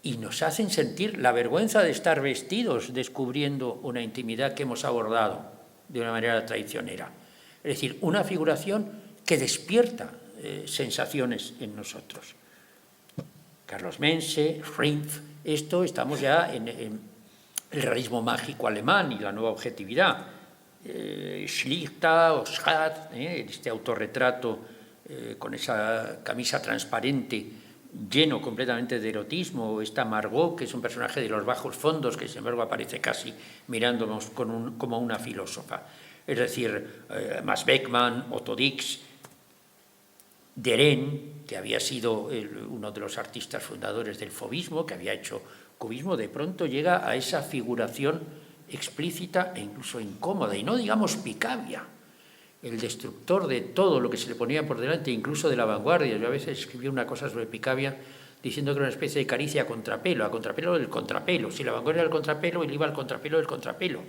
y nos hacen sentir la vergüenza de estar vestidos descubriendo una intimidad que hemos abordado de una manera traicionera. Es decir, una figuración que despierta sensaciones en nosotros. Carlos Mense, Rimpf, estamos ya en el realismo mágico alemán y la nueva objetividad. Schlichter o Schat, este autorretrato con esa camisa transparente, lleno completamente de erotismo, esta Margot, que es un personaje de los bajos fondos, que sin embargo aparece casi mirándonos como una filósofa. Es decir, Max Beckmann, Otto Dix, Derain, que había sido uno de los artistas fundadores del fauvismo, que había hecho cubismo, de pronto llega a esa figuración explícita e incluso incómoda, y no digamos Picabia, el destructor de todo lo que se le ponía por delante, incluso de la vanguardia. Yo a veces escribí una cosa sobre Picabia diciendo que era una especie de caricia a contrapelo del contrapelo. Si la vanguardia era el contrapelo, él iba al contrapelo del contrapelo.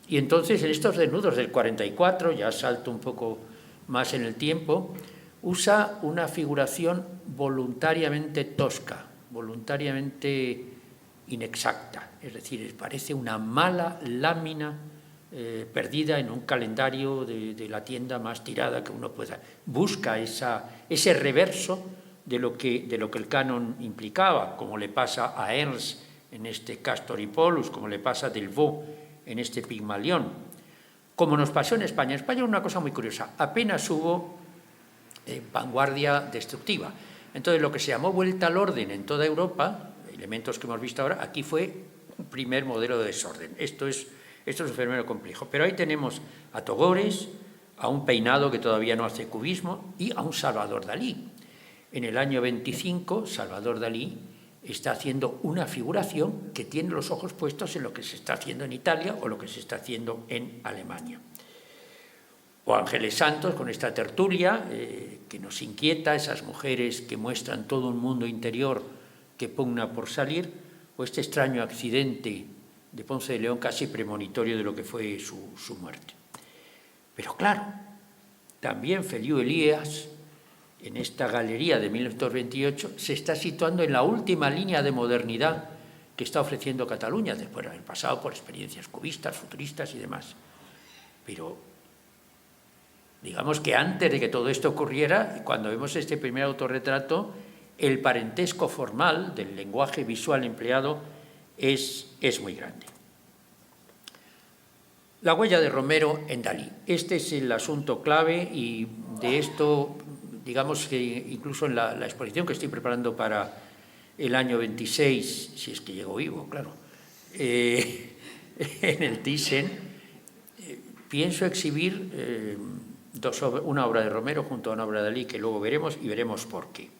Y entonces en estos desnudos del 44, ya salto un poco más en el tiempo, usa una figuración voluntariamente tosca, voluntariamente inexacta, es decir, parece una mala lámina perdida en un calendario de la tienda más tirada que uno pueda. Busca ese reverso de lo que el canon implicaba, como le pasa a Ernst en este Castor y Pollux, como le pasa a Delvaux en este Pigmalión, como nos pasó en España. En España una cosa muy curiosa, apenas hubo vanguardia destructiva. Entonces, lo que se llamó vuelta al orden en toda Europa, elementos que hemos visto ahora, aquí fue un primer modelo de desorden. Esto es un fenómeno complejo. Pero ahí tenemos a Togores, a un Peinado que todavía no hace cubismo y a un Salvador Dalí. En el año 25, Salvador Dalí está haciendo una figuración que tiene los ojos puestos en lo que se está haciendo en Italia o lo que se está haciendo en Alemania. O Ángeles Santos con esta tertulia que nos inquieta, esas mujeres que muestran todo un mundo interior que pugna por salir, o este extraño accidente de Ponce de León casi premonitorio de lo que fue su muerte. Pero claro, también Feliu Elias, en esta galería de 1928, se está situando en la última línea de modernidad que está ofreciendo Cataluña, después de haber pasado por experiencias cubistas, futuristas y demás. Pero digamos que antes de que todo esto ocurriera, cuando vemos este primer autorretrato, el parentesco formal del lenguaje visual empleado es muy grande. La huella de Romero en Dalí. Este es el asunto clave y de esto, digamos que incluso en la exposición que estoy preparando para el año 26, si es que llego vivo, claro, en el Thyssen, pienso exhibir una obra de Romero junto a una obra de Dalí que luego veremos y veremos por qué.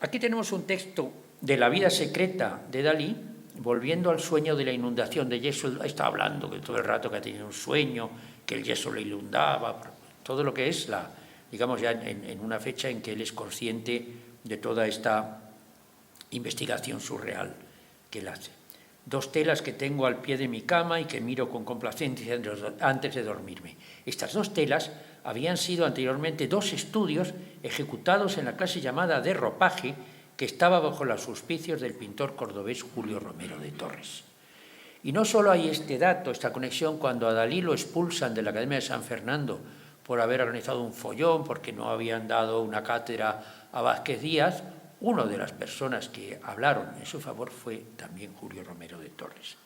Aquí tenemos un texto de la vida secreta de Dalí, volviendo al sueño de la inundación de yeso. Está hablando que todo el rato que ha tenido un sueño, que el yeso le inundaba, todo lo que es, digamos ya en una fecha en que él es consciente de toda esta investigación surreal que él hace. Dos telas que tengo al pie de mi cama y que miro con complacencia antes de dormirme. Estas dos telas habían sido anteriormente dos estudios ejecutados en la clase llamada de ropaje que estaba bajo los auspicios del pintor cordobés Julio Romero de Torres. Y no solo hay este dato, esta conexión, cuando a Dalí lo expulsan de la Academia de San Fernando por haber organizado un follón, porque no habían dado una cátedra a Vázquez Díaz, una de las personas que hablaron en su favor fue también Julio Romero de Torres.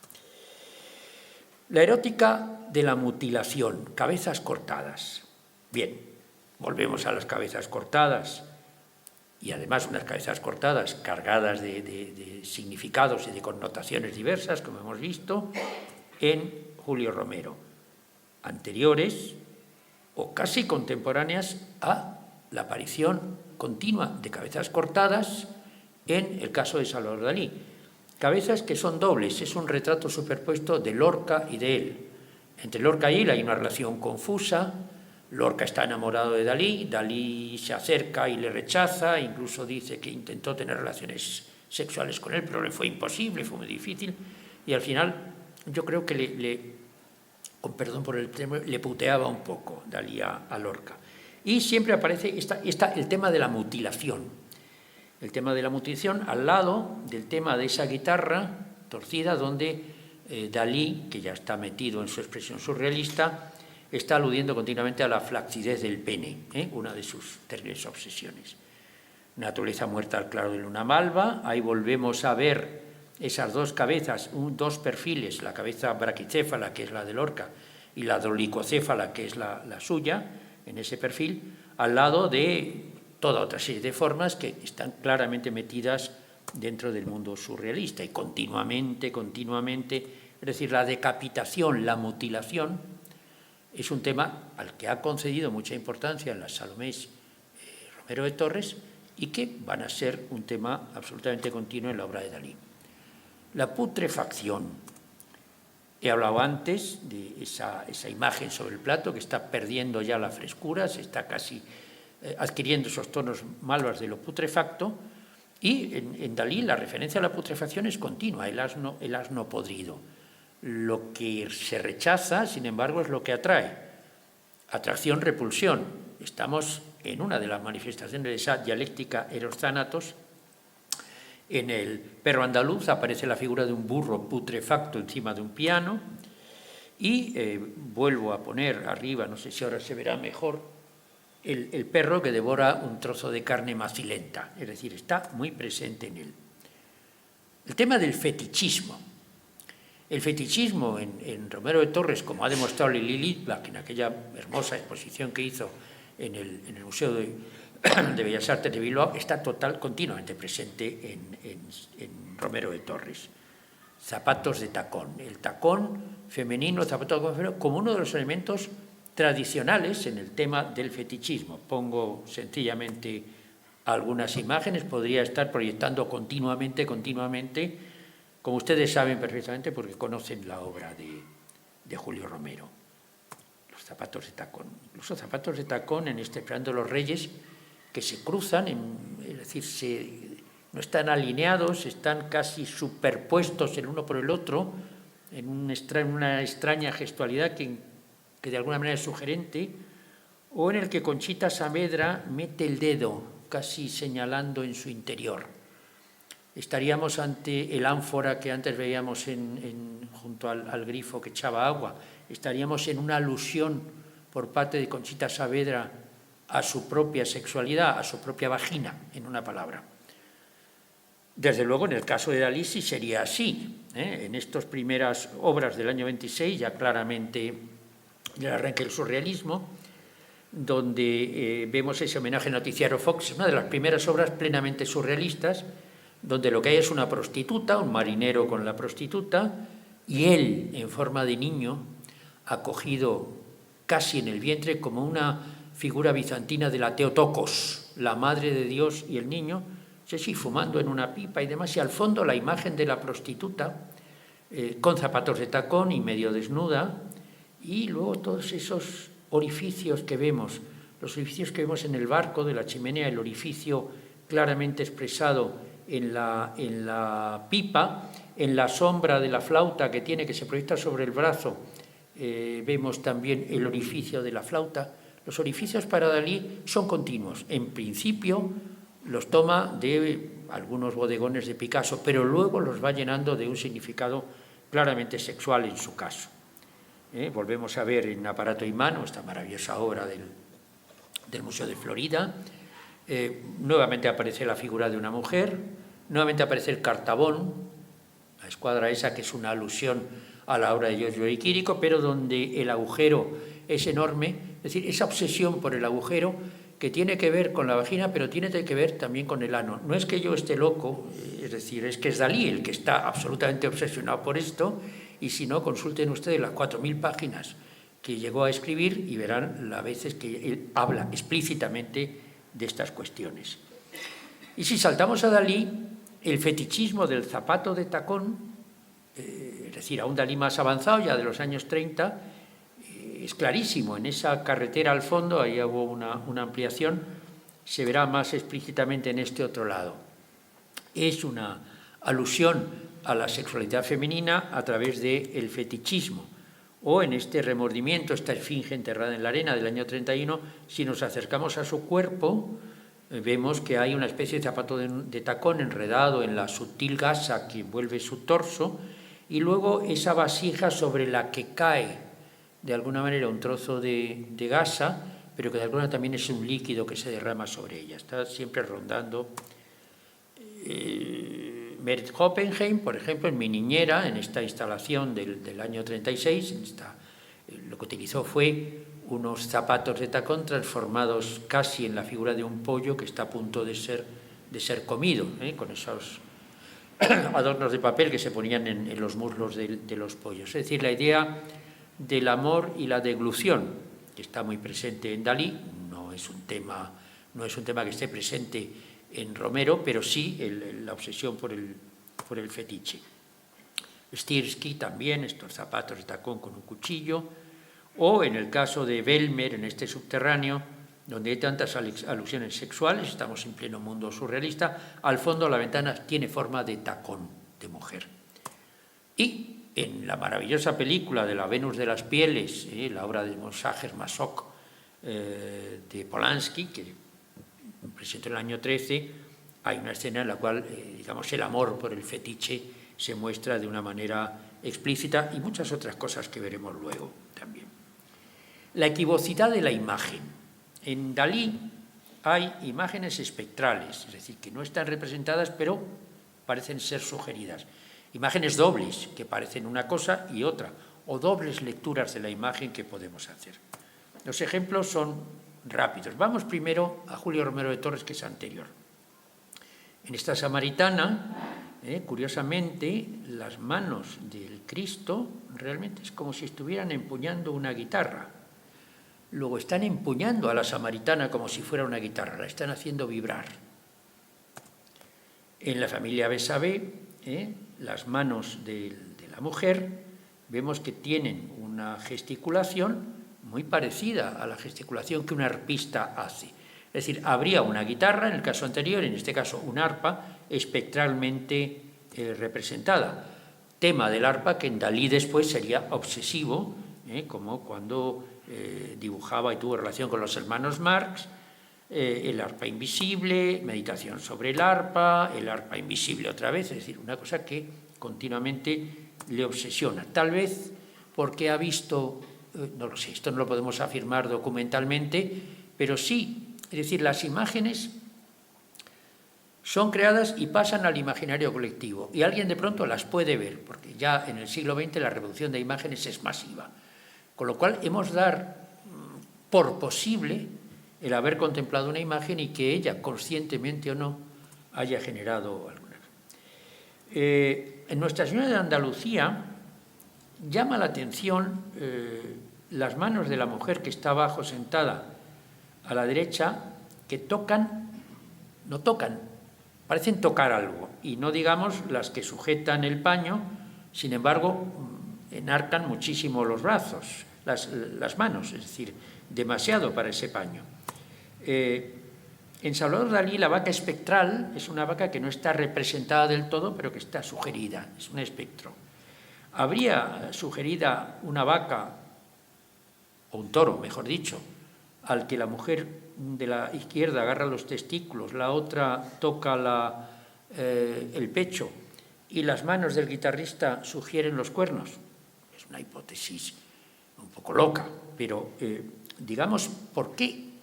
La erótica de la mutilación, cabezas cortadas. Bien, volvemos a las cabezas cortadas, y además unas cabezas cortadas cargadas de significados y de connotaciones diversas, como hemos visto, en Julio Romero, anteriores o casi contemporáneas a la aparición continua de cabezas cortadas en el caso de Salvador Dalí. Cabezas que son dobles, es un retrato superpuesto de Lorca y de él. Entre Lorca y él hay una relación confusa. Lorca está enamorado de Dalí, Dalí se acerca y le rechaza, incluso dice que intentó tener relaciones sexuales con él, pero le fue imposible, fue muy difícil, y al final yo creo que con perdón por el término, le puteaba un poco Dalí a Lorca. Y siempre aparece el tema de la mutilación. El tema de la mutilación al lado del tema de esa guitarra torcida donde Dalí, que ya está metido en su expresión surrealista, está aludiendo continuamente a la flacidez del pene, una de sus terribles obsesiones. Naturaleza muerta al claro de luna malva, ahí volvemos a ver esas dos cabezas, dos perfiles, la cabeza braquicéfala, que es la de Lorca, y la dolicocéfala, que es la suya, en ese perfil, al lado de toda otra serie de formas que están claramente metidas dentro del mundo surrealista y continuamente, es decir, la decapitación, la mutilación, es un tema al que ha concedido mucha importancia en las Salomés Romero de Torres y que van a ser un tema absolutamente continuo en la obra de Dalí. La putrefacción. He hablado antes de esa imagen sobre el plato que está perdiendo ya la frescura, se está casi adquiriendo esos tonos malvas de lo putrefacto, y en Dalí la referencia a la putrefacción es continua, el asno podrido. Lo que se rechaza, sin embargo, es lo que atrae. Atracción-repulsión. Estamos en una de las manifestaciones de esa dialéctica eros-thanatos. En el perro andaluz aparece la figura de un burro putrefacto encima de un piano y vuelvo a poner arriba, no sé si ahora se verá mejor, el perro que devora un trozo de carne macilenta, es decir, está muy presente en él. El tema del fetichismo. El fetichismo en Romero de Torres, como ha demostrado Lili Litvak en aquella hermosa exposición que hizo en el Museo de Bellas Artes de Bilbao, está continuamente presente en Romero de Torres. Zapatos de tacón. El tacón femenino, el zapato de tacón femenino, como uno de los elementos tradicionales en el tema del fetichismo. Pongo sencillamente algunas imágenes, podría estar proyectando continuamente, como ustedes saben perfectamente porque conocen la obra de Julio Romero. Los zapatos de tacón. Incluso zapatos de tacón en Esperando los Reyes que se cruzan, es decir, no están alineados, están casi superpuestos el uno por el otro, en una extraña gestualidad que de alguna manera es sugerente, o en el que Conchita Saavedra mete el dedo, casi señalando en su interior. Estaríamos ante el ánfora que antes veíamos junto al grifo que echaba agua. Estaríamos en una alusión por parte de Conchita Saavedra a su propia sexualidad, a su propia vagina, en una palabra. Desde luego, en el caso de Dalí sí sería así. En estas primeras obras del año 26, ya claramente el arranque del surrealismo, donde vemos ese homenaje noticiario Fox, una de las primeras obras plenamente surrealistas, donde lo que hay es una prostituta, un marinero con la prostituta, y él, en forma de niño, acogido casi en el vientre como una figura bizantina de la Teotocos, la madre de Dios y el niño, sí, fumando en una pipa y demás, y al fondo la imagen de la prostituta con zapatos de tacón y medio desnuda, y luego todos esos orificios que vemos, los orificios que vemos en el barco de la chimenea, el orificio claramente expresado en la pipa, en la sombra de la flauta que se proyecta sobre el brazo, vemos también el orificio de la flauta. Los orificios para Dalí son continuos. En principio los toma de algunos bodegones de Picasso, pero luego los va llenando de un significado claramente sexual en su caso. Volvemos a ver en Aparato y Mano, esta maravillosa obra del Museo de Florida, Nuevamente aparece la figura de una mujer, nuevamente aparece el cartabón, la escuadra esa que es una alusión a la obra de Giorgio de Chirico, pero donde el agujero es enorme, es decir, esa obsesión por el agujero que tiene que ver con la vagina, pero tiene que ver también con el ano. No es que yo esté loco, es decir, es que es Dalí el que está absolutamente obsesionado por esto, y si no, consulten ustedes las 4.000 páginas que llegó a escribir y verán las veces que él habla explícitamente de estas cuestiones. Y si saltamos a Dalí, el fetichismo del zapato de tacón, es decir, a un Dalí más avanzado, ya de los años 30, es clarísimo. En esa carretera al fondo, ahí hubo una ampliación, se verá más explícitamente en este otro lado. Es una alusión a la sexualidad femenina a través del fetichismo. O en este remordimiento, esta esfinge enterrada en la arena del año 31, si nos acercamos a su cuerpo, vemos que hay una especie de zapato de tacón enredado en la sutil gasa que envuelve su torso, y luego esa vasija sobre la que cae de alguna manera un trozo de gasa, pero que de alguna manera también es un líquido que se derrama sobre ella. Está siempre rondando. Merit Hoppenheim, por ejemplo, en Mi niñera, en esta instalación del año 36, lo que utilizó fue unos zapatos de tacón transformados casi en la figura de un pollo que está a punto de ser comido, con esos adornos de papel que se ponían en los muslos de los pollos. Es decir, la idea del amor y la deglución, que está muy presente en Dalí, no es un tema que esté presente en Romero, pero sí la obsesión por el fetiche. Stirsky también, estos zapatos de tacón con un cuchillo, o en el caso de Belmer, en este subterráneo, donde hay tantas alusiones sexuales, estamos en pleno mundo surrealista, al fondo la ventana tiene forma de tacón de mujer. Y en la maravillosa película de La Venus de las Pieles, la obra de Monsager Masok de Polanski, que presentó en el año 13, hay una escena en la cual, digamos, el amor por el fetiche se muestra de una manera explícita, y muchas otras cosas que veremos luego también. La equivocidad de la imagen. En Dalí hay imágenes espectrales, es decir, que no están representadas, pero parecen ser sugeridas. Imágenes dobles, que parecen una cosa y otra, o dobles lecturas de la imagen que podemos hacer. Los ejemplos son rápidos. Vamos primero a Julio Romero de Torres, que es anterior. En esta Samaritana, curiosamente, las manos del Cristo realmente es como si estuvieran empuñando una guitarra. Luego están empuñando a la Samaritana como si fuera una guitarra, la están haciendo vibrar. En la familia Bessabé, las manos de la mujer, vemos que tienen una gesticulación muy parecida a la gesticulación que un arpista hace. Es decir, habría una guitarra, en el caso anterior, en este caso un arpa, espectralmente representada. Tema del arpa que en Dalí después sería obsesivo, como cuando dibujaba y tuvo relación con los hermanos Marx, el arpa invisible, meditación sobre el arpa invisible otra vez, es decir, una cosa que continuamente le obsesiona. Tal vez porque ha visto, no lo sé, esto no lo podemos afirmar documentalmente, pero sí, es decir, las imágenes son creadas y pasan al imaginario colectivo, y alguien de pronto las puede ver, porque ya en el siglo XX la reproducción de imágenes es masiva, con lo cual hemos de dar por posible el haber contemplado una imagen y que ella, conscientemente o no, haya generado alguna. En Nuestra Señora de Andalucía llama la atención las manos de la mujer que está abajo sentada a la derecha, que no tocan, parecen tocar algo, y no digamos las que sujetan el paño, sin embargo, enarcan muchísimo los brazos, las manos, es decir, demasiado para ese paño. En Salvador Dalí la vaca espectral es una vaca que no está representada del todo, pero que está sugerida, es un espectro. Habría sugerida una vaca, o un toro, mejor dicho, al que la mujer de la izquierda agarra los testículos, la otra toca el pecho y las manos del guitarrista sugieren los cuernos. Es una hipótesis un poco loca, pero digamos, ¿por qué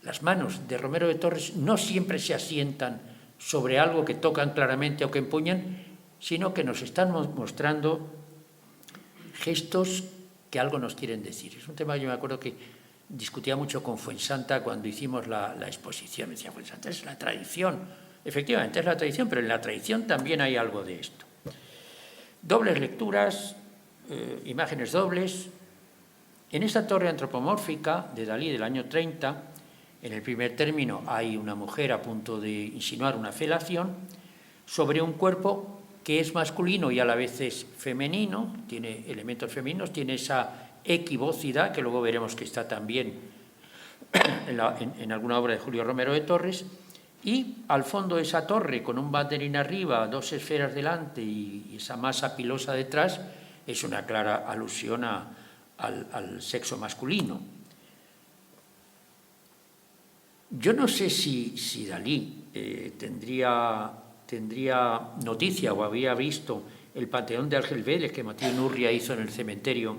Las manos de Romero de Torres no siempre se asientan sobre algo que tocan claramente o que empuñan, sino que nos están mostrando gestos que algo nos quieren decir. Es un tema que yo me acuerdo que discutía mucho con Fuensanta cuando hicimos la exposición. Me decía, Fuensanta, es la tradición. Efectivamente, es la tradición, pero en la tradición también hay algo de esto. Dobles lecturas, imágenes dobles. En esta torre antropomórfica de Dalí del año 30, en el primer término hay una mujer a punto de insinuar una felación sobre un cuerpo que es masculino y a la vez es femenino, tiene elementos femeninos, tiene esa equivocidad que luego veremos que está también en alguna obra de Julio Romero de Torres, y al fondo esa torre con un banderín arriba, dos esferas delante y esa masa pilosa detrás es una clara alusión al sexo masculino. Yo no sé si Dalí tendría noticia o había visto el Panteón de Ángel Vélez que Mateo Inurria hizo en el cementerio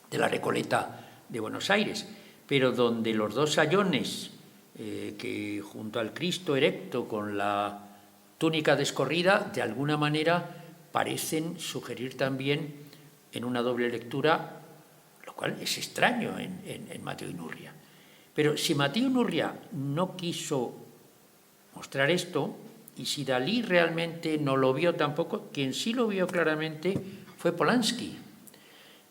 de la Recoleta de Buenos Aires, pero donde los dos sayones que junto al Cristo erecto con la túnica descorrida, de alguna manera parecen sugerir también en una doble lectura, lo cual es extraño en Mateo Inurria. Pero si Mateo Inurria no quiso mostrar esto, y si Dalí realmente no lo vio tampoco, quien sí lo vio claramente fue Polanski.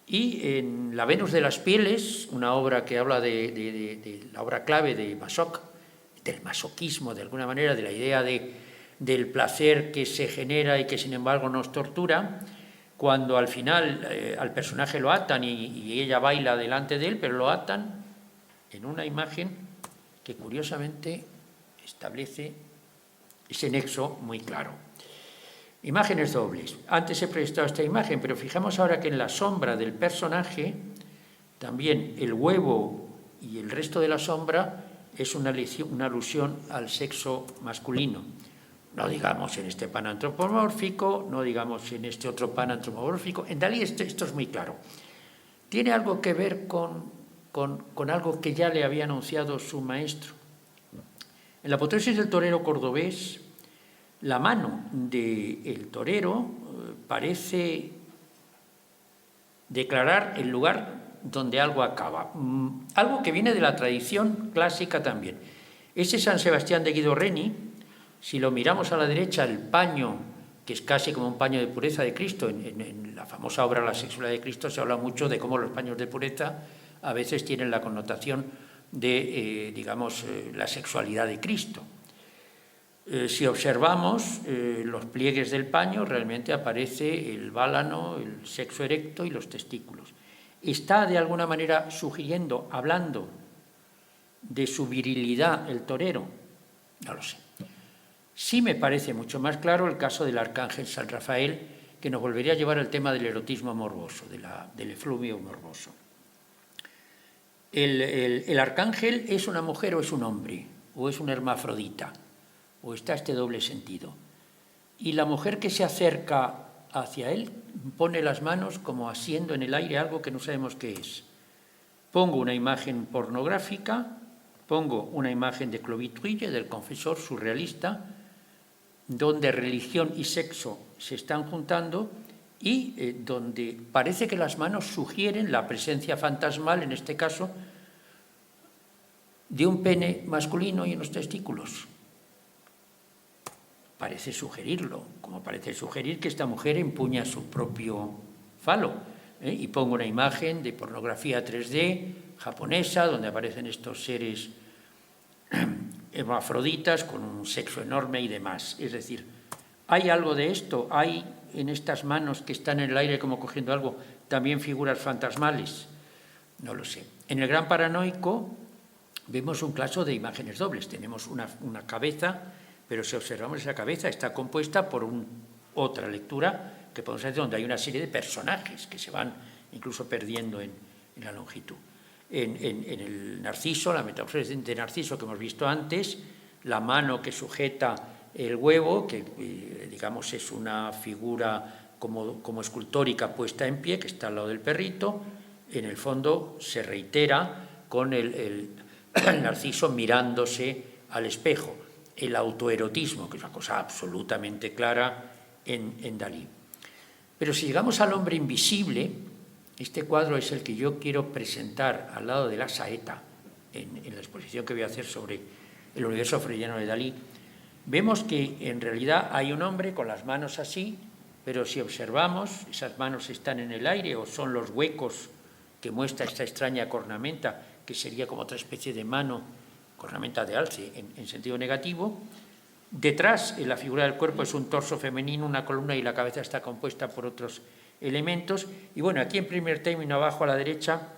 Y en La Venus de las Pieles, una obra que habla de la obra clave de Masoch, del masoquismo de alguna manera, de la idea del placer que se genera y que sin embargo nos tortura, cuando al final al personaje lo atan y ella baila delante de él, pero lo atan en una imagen que curiosamente establece ese nexo muy claro. Imágenes dobles. Antes he prestado esta imagen, pero fijamos ahora que en la sombra del personaje también el huevo y el resto de la sombra es una alusión al sexo masculino. No digamos en este pan antropomórfico, no digamos en este otro pan antropomórfico. En Dalí esto es muy claro. Tiene algo que ver con algo que ya le había anunciado su maestro. En la apoteosis del torero cordobés, la mano del torero parece declarar el lugar donde algo acaba. Algo que viene de la tradición clásica también. Ese San Sebastián de Guido Reni, si lo miramos a la derecha, el paño, que es casi como un paño de pureza de Cristo, en la famosa obra La sexualidad de Cristo se habla mucho de cómo los paños de pureza a veces tienen la connotación de, la sexualidad de Cristo. Si observamos los pliegues del paño, realmente aparece el válano, el sexo erecto y los testículos. ¿Está de alguna manera sugiriendo, hablando de su virilidad el torero? No lo sé. Sí me parece mucho más claro el caso del arcángel San Rafael, que nos volvería a llevar al tema del erotismo morboso, del efluvio morboso. ¿El arcángel es una mujer o es un hombre? ¿O es una hermafrodita? ¿O está este doble sentido? Y la mujer que se acerca hacia él pone las manos como asiendo en el aire algo que no sabemos qué es. Pongo una imagen pornográfica, pongo una imagen de Clovis Trouille, del confesor surrealista, donde religión y sexo se están juntando y donde parece que las manos sugieren la presencia fantasmal, en este caso, de un pene masculino y unos testículos. Parece sugerirlo, como parece sugerir que esta mujer empuña su propio falo. Y pongo una imagen de pornografía 3D japonesa, donde aparecen estos seres hermafroditas con un sexo enorme y demás. Es decir, ¿hay algo de esto? ¿Hay en estas manos que están en el aire como cogiendo algo también figuras fantasmales? No lo sé. En el Gran Paranoico vemos un caso de imágenes dobles. Tenemos una cabeza, pero si observamos esa cabeza está compuesta por otra lectura que podemos hacer donde hay una serie de personajes que se van incluso perdiendo en la longitud. En el Narciso, la metamorfosis de Narciso que hemos visto antes, la mano que sujeta el huevo, que digamos es una figura como escultórica puesta en pie, que está al lado del perrito, en el fondo se reitera con Narciso mirándose al espejo, el autoerotismo, que es una cosa absolutamente clara en Dalí. Pero si llegamos al hombre invisible, este cuadro es el que yo quiero presentar al lado de la saeta, en la exposición que voy a hacer sobre el universo freudiano de Dalí, vemos que en realidad hay un hombre con las manos así, pero si observamos, esas manos están en el aire o son los huecos que muestra esta extraña cornamenta, que sería como otra especie de mano, cornamenta de alce en sentido negativo. Detrás, en la figura del cuerpo, es un torso femenino, una columna, y la cabeza está compuesta por otros elementos. Y bueno, aquí en primer término, abajo a la derecha,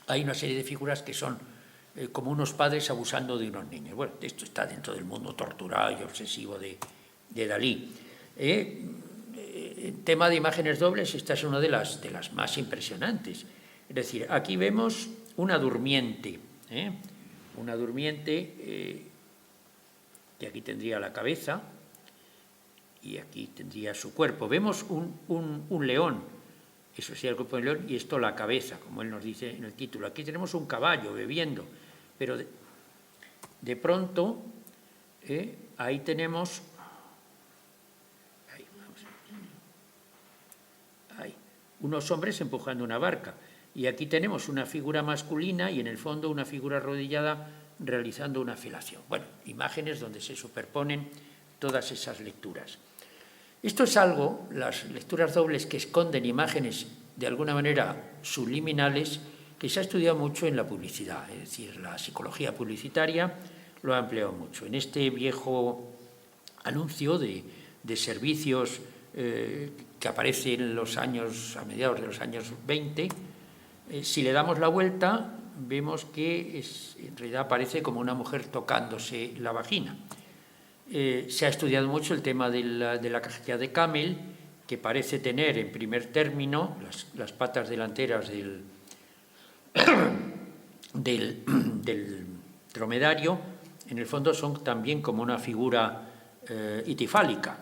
hay una serie de figuras que son como unos padres abusando de unos niños. Bueno, esto está dentro del mundo torturado y obsesivo de Dalí. El tema de imágenes dobles, esta es una de las más impresionantes. Es decir, aquí vemos una durmiente, que aquí tendría la cabeza y aquí tendría su cuerpo. Vemos un león, eso sería el cuerpo del león, y esto la cabeza, como él nos dice en el título. Aquí tenemos un caballo bebiendo, pero de pronto ahí tenemos unos hombres empujando una barca. Y aquí tenemos una figura masculina y en el fondo una figura arrodillada realizando una felación. Bueno, imágenes donde se superponen todas esas lecturas. Esto es algo, las lecturas dobles que esconden imágenes de alguna manera subliminales, que se ha estudiado mucho en la publicidad, es decir, la psicología publicitaria lo ha empleado mucho. En este viejo anuncio de servicios que aparece en los años, a mediados de los años 20, si le damos la vuelta, vemos que en realidad aparece como una mujer tocándose la vagina. Se ha estudiado mucho el tema de la cajetilla de Camel, que parece tener en primer término las patas delanteras del dromedario, en el fondo son también como una figura itifálica,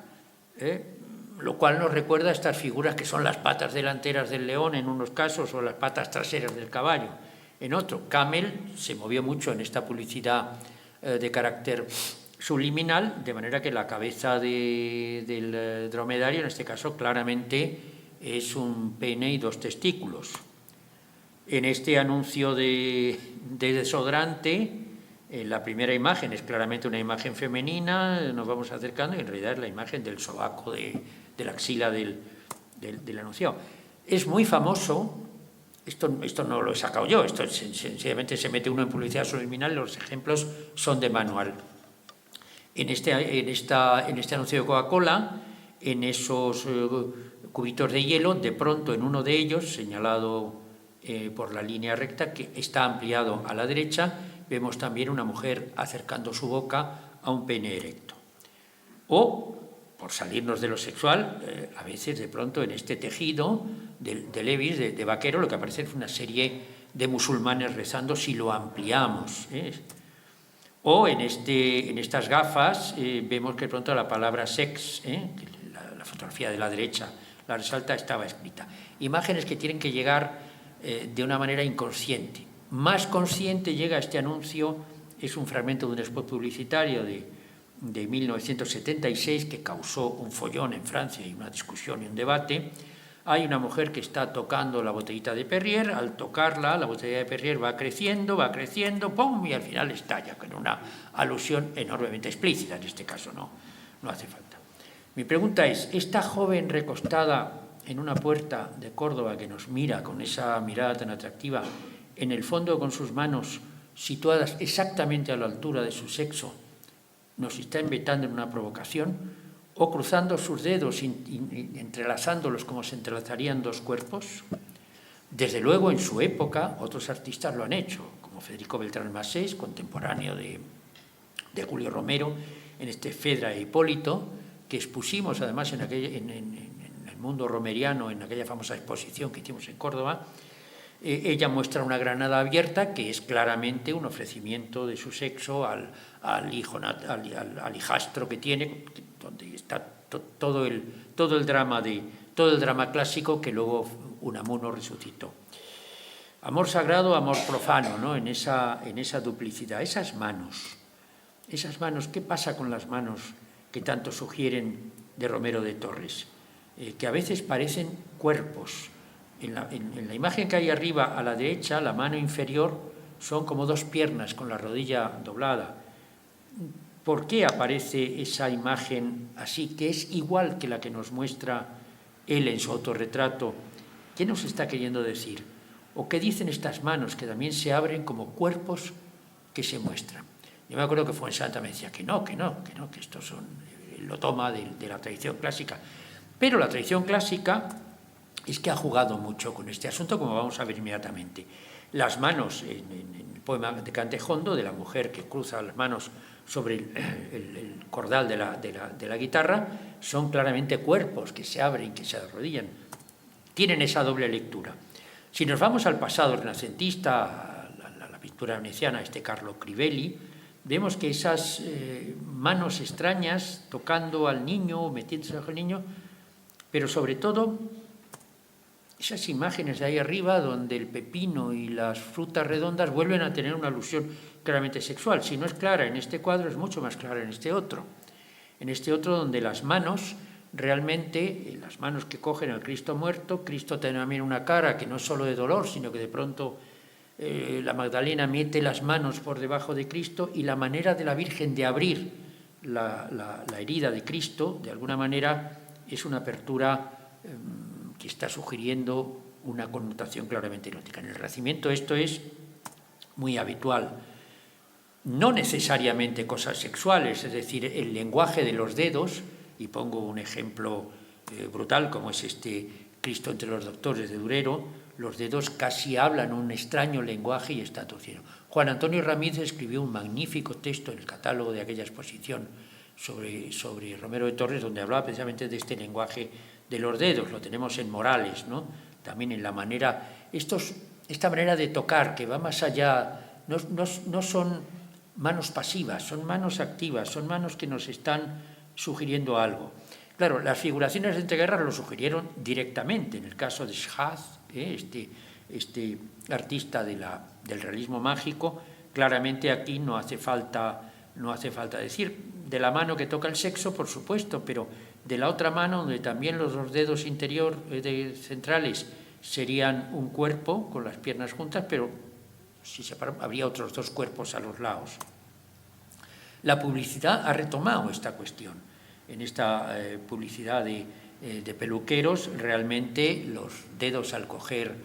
lo cual nos recuerda a estas figuras que son las patas delanteras del león en unos casos o las patas traseras del caballo en otro. Camel se movió mucho en esta publicidad de carácter subliminal, de manera que la cabeza del dromedario, en este caso, claramente es un pene y dos testículos. En este anuncio de desodorante, la primera imagen es claramente una imagen femenina, nos vamos acercando y en realidad es la imagen del sobaco, de la axila del anunciado. Es muy famoso, esto no lo he sacado yo, esto sencillamente se mete uno en publicidad subliminal, los ejemplos son de manual. En este anuncio de Coca-Cola, en esos cubitos de hielo, de pronto en uno de ellos, señalado por la línea recta, que está ampliado a la derecha, vemos también una mujer acercando su boca a un pene erecto. O, por salirnos de lo sexual, a veces de pronto en este tejido de Levis, de vaquero, lo que aparece es una serie de musulmanes rezando si lo ampliamos. O en estas gafas vemos que de pronto la palabra sex, que la fotografía de la derecha la resalta, estaba escrita. Imágenes que tienen que llegar de una manera inconsciente. Más consciente llega este anuncio, es un fragmento de un spot publicitario de 1976 que causó un follón en Francia y una discusión y un debate. Hay una mujer que está tocando la botellita de Perrier, al tocarla la botella de Perrier va creciendo, ¡pum!, y al final estalla, con una alusión enormemente explícita, en este caso no hace falta. Mi pregunta es, esta joven recostada en una puerta de Córdoba que nos mira con esa mirada tan atractiva, en el fondo con sus manos situadas exactamente a la altura de su sexo, nos está invitando en una provocación, o cruzando sus dedos, entrelazándolos como se entrelazarían dos cuerpos. Desde luego, en su época, otros artistas lo han hecho, como Federico Beltrán Masés, contemporáneo de Julio Romero, en este Fedra e Hipólito, que expusimos además en el mundo romeriano, en aquella famosa exposición que hicimos en Córdoba. Ella muestra una granada abierta que es claramente un ofrecimiento de su sexo al hijastro que tiene, donde está todo el drama clásico que luego Unamuno resucitó. Amor sagrado, amor profano, ¿no? En esa duplicidad. Esas manos, ¿qué pasa con las manos que tanto sugieren de Romero de Torres? Que a veces parecen cuerpos. En la imagen que hay arriba a la derecha, la mano inferior son como dos piernas con la rodilla doblada. ¿Por qué aparece esa imagen así, que es igual que la que nos muestra él en su autorretrato? ¿Qué nos está queriendo decir? ¿O qué dicen estas manos que también se abren como cuerpos que se muestran? Yo me acuerdo que Fuensanta me decía que estos son, lo toma de la tradición clásica. Pero la tradición clásica es que ha jugado mucho con este asunto, como vamos a ver inmediatamente. Las manos, en el poema de Cantejondo, de la mujer que cruza las manos sobre el cordal de la guitarra, son claramente cuerpos que se abren, que se arrodillan. Tienen esa doble lectura. Si nos vamos al pasado renacentista, la pintura veneciana, Carlo Crivelli, vemos que esas manos extrañas tocando al niño, metiéndose al niño, pero sobre todo esas imágenes de ahí arriba donde el pepino y las frutas redondas vuelven a tener una alusión claramente sexual. Si no es clara en este cuadro, es mucho más clara en este otro. En este otro donde las manos, realmente, las manos que cogen al Cristo muerto, Cristo tiene también una cara que no es solo de dolor, sino que de pronto la Magdalena mete las manos por debajo de Cristo, y la manera de la Virgen de abrir la herida de Cristo, de alguna manera, es una apertura que está sugiriendo una connotación claramente erótica. En el Renacimiento esto es muy habitual. No necesariamente cosas sexuales, es decir, el lenguaje de los dedos, y pongo un ejemplo brutal como es este Cristo entre los doctores de Durero, los dedos casi hablan un extraño lenguaje y está torcido. Juan Antonio Ramírez escribió un magnífico texto en el catálogo de aquella exposición sobre Romero de Torres, donde hablaba precisamente de este lenguaje de los dedos. Lo tenemos en Morales, ¿no? También en la manera, esta manera de tocar que va más allá, no son manos pasivas, son manos activas, son manos que nos están sugiriendo algo. Claro, las figuraciones de entreguerras lo sugirieron directamente. En el caso de Schaz, este artista del realismo mágico, claramente aquí no hace falta decir. De la mano que toca el sexo, por supuesto, pero de la otra mano, donde también los dos dedos centrales serían un cuerpo con las piernas juntas, pero si separan, habría otros dos cuerpos a los lados. La publicidad ha retomado esta cuestión. En esta publicidad de peluqueros, realmente los dedos al coger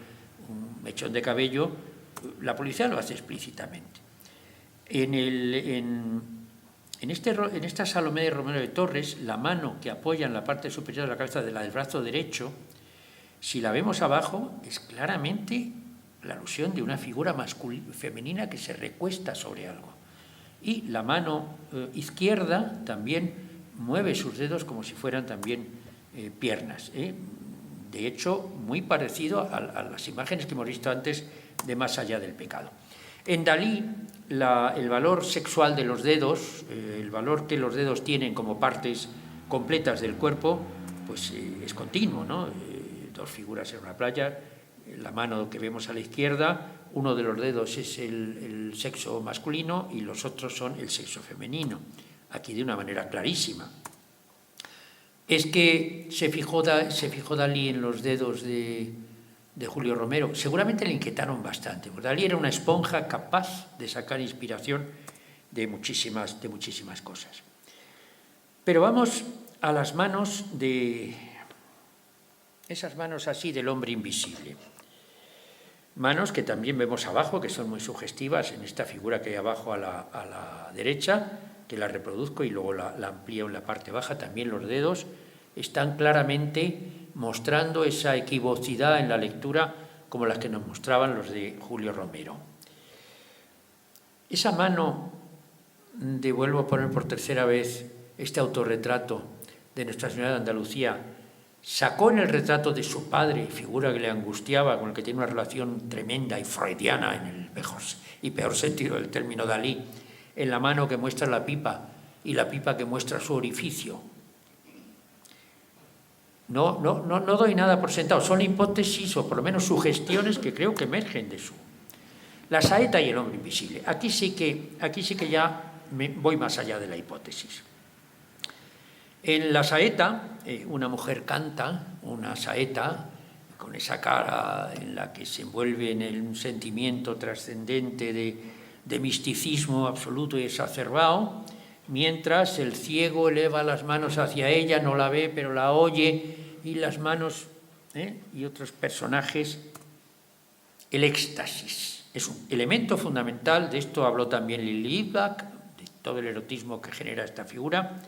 un mechón de cabello, la publicidad lo hace explícitamente. En esta Salomé de Romero de Torres, la mano que apoya en la parte superior de la cabeza de la del brazo derecho, si la vemos abajo, es claramente la alusión de una figura femenina que se recuesta sobre algo. Y la mano izquierda también mueve sus dedos como si fueran también piernas. De hecho, muy parecido a las imágenes que hemos visto antes de Más allá del pecado. En Dalí, el valor sexual de los dedos, el valor que los dedos tienen como partes completas del cuerpo, pues es continuo, ¿no? Dos figuras en una playa, la mano que vemos a la izquierda, uno de los dedos es el sexo masculino y los otros son el sexo femenino, aquí de una manera clarísima. Es que se fijó Dalí en los dedos de Julio Romero. Seguramente le inquietaron bastante, porque Dalí era una esponja capaz de sacar inspiración de muchísimas cosas. Pero vamos a las manos esas manos así del hombre invisible. Manos que también vemos abajo, que son muy sugestivas en esta figura que hay abajo a la derecha, que la reproduzco y luego la amplío en la parte baja. También los dedos están claramente mostrando esa equivocidad en la lectura como las que nos mostraban los de Julio Romero. Esa mano, vuelvo a poner por tercera vez este autorretrato de Nuestra Señora de Andalucía, sacó en el retrato de su padre, figura que le angustiaba, con el que tiene una relación tremenda y freudiana en el mejor y peor sentido del término Dalí, en la mano que muestra la pipa y la pipa que muestra su orificio. No doy nada por sentado, son hipótesis o por lo menos sugestiones que creo que emergen de su La saeta y el hombre invisible. Aquí sí que ya voy más allá de la hipótesis. En la saeta, una mujer canta, una saeta, con esa cara en la que se envuelve en un sentimiento trascendente de misticismo absoluto y exacerbado, mientras el ciego eleva las manos hacia ella, no la ve, pero la oye, y las manos, y otros personajes. El éxtasis es un elemento fundamental, de esto habló también Lili Lidbach, de todo el erotismo que genera esta figura.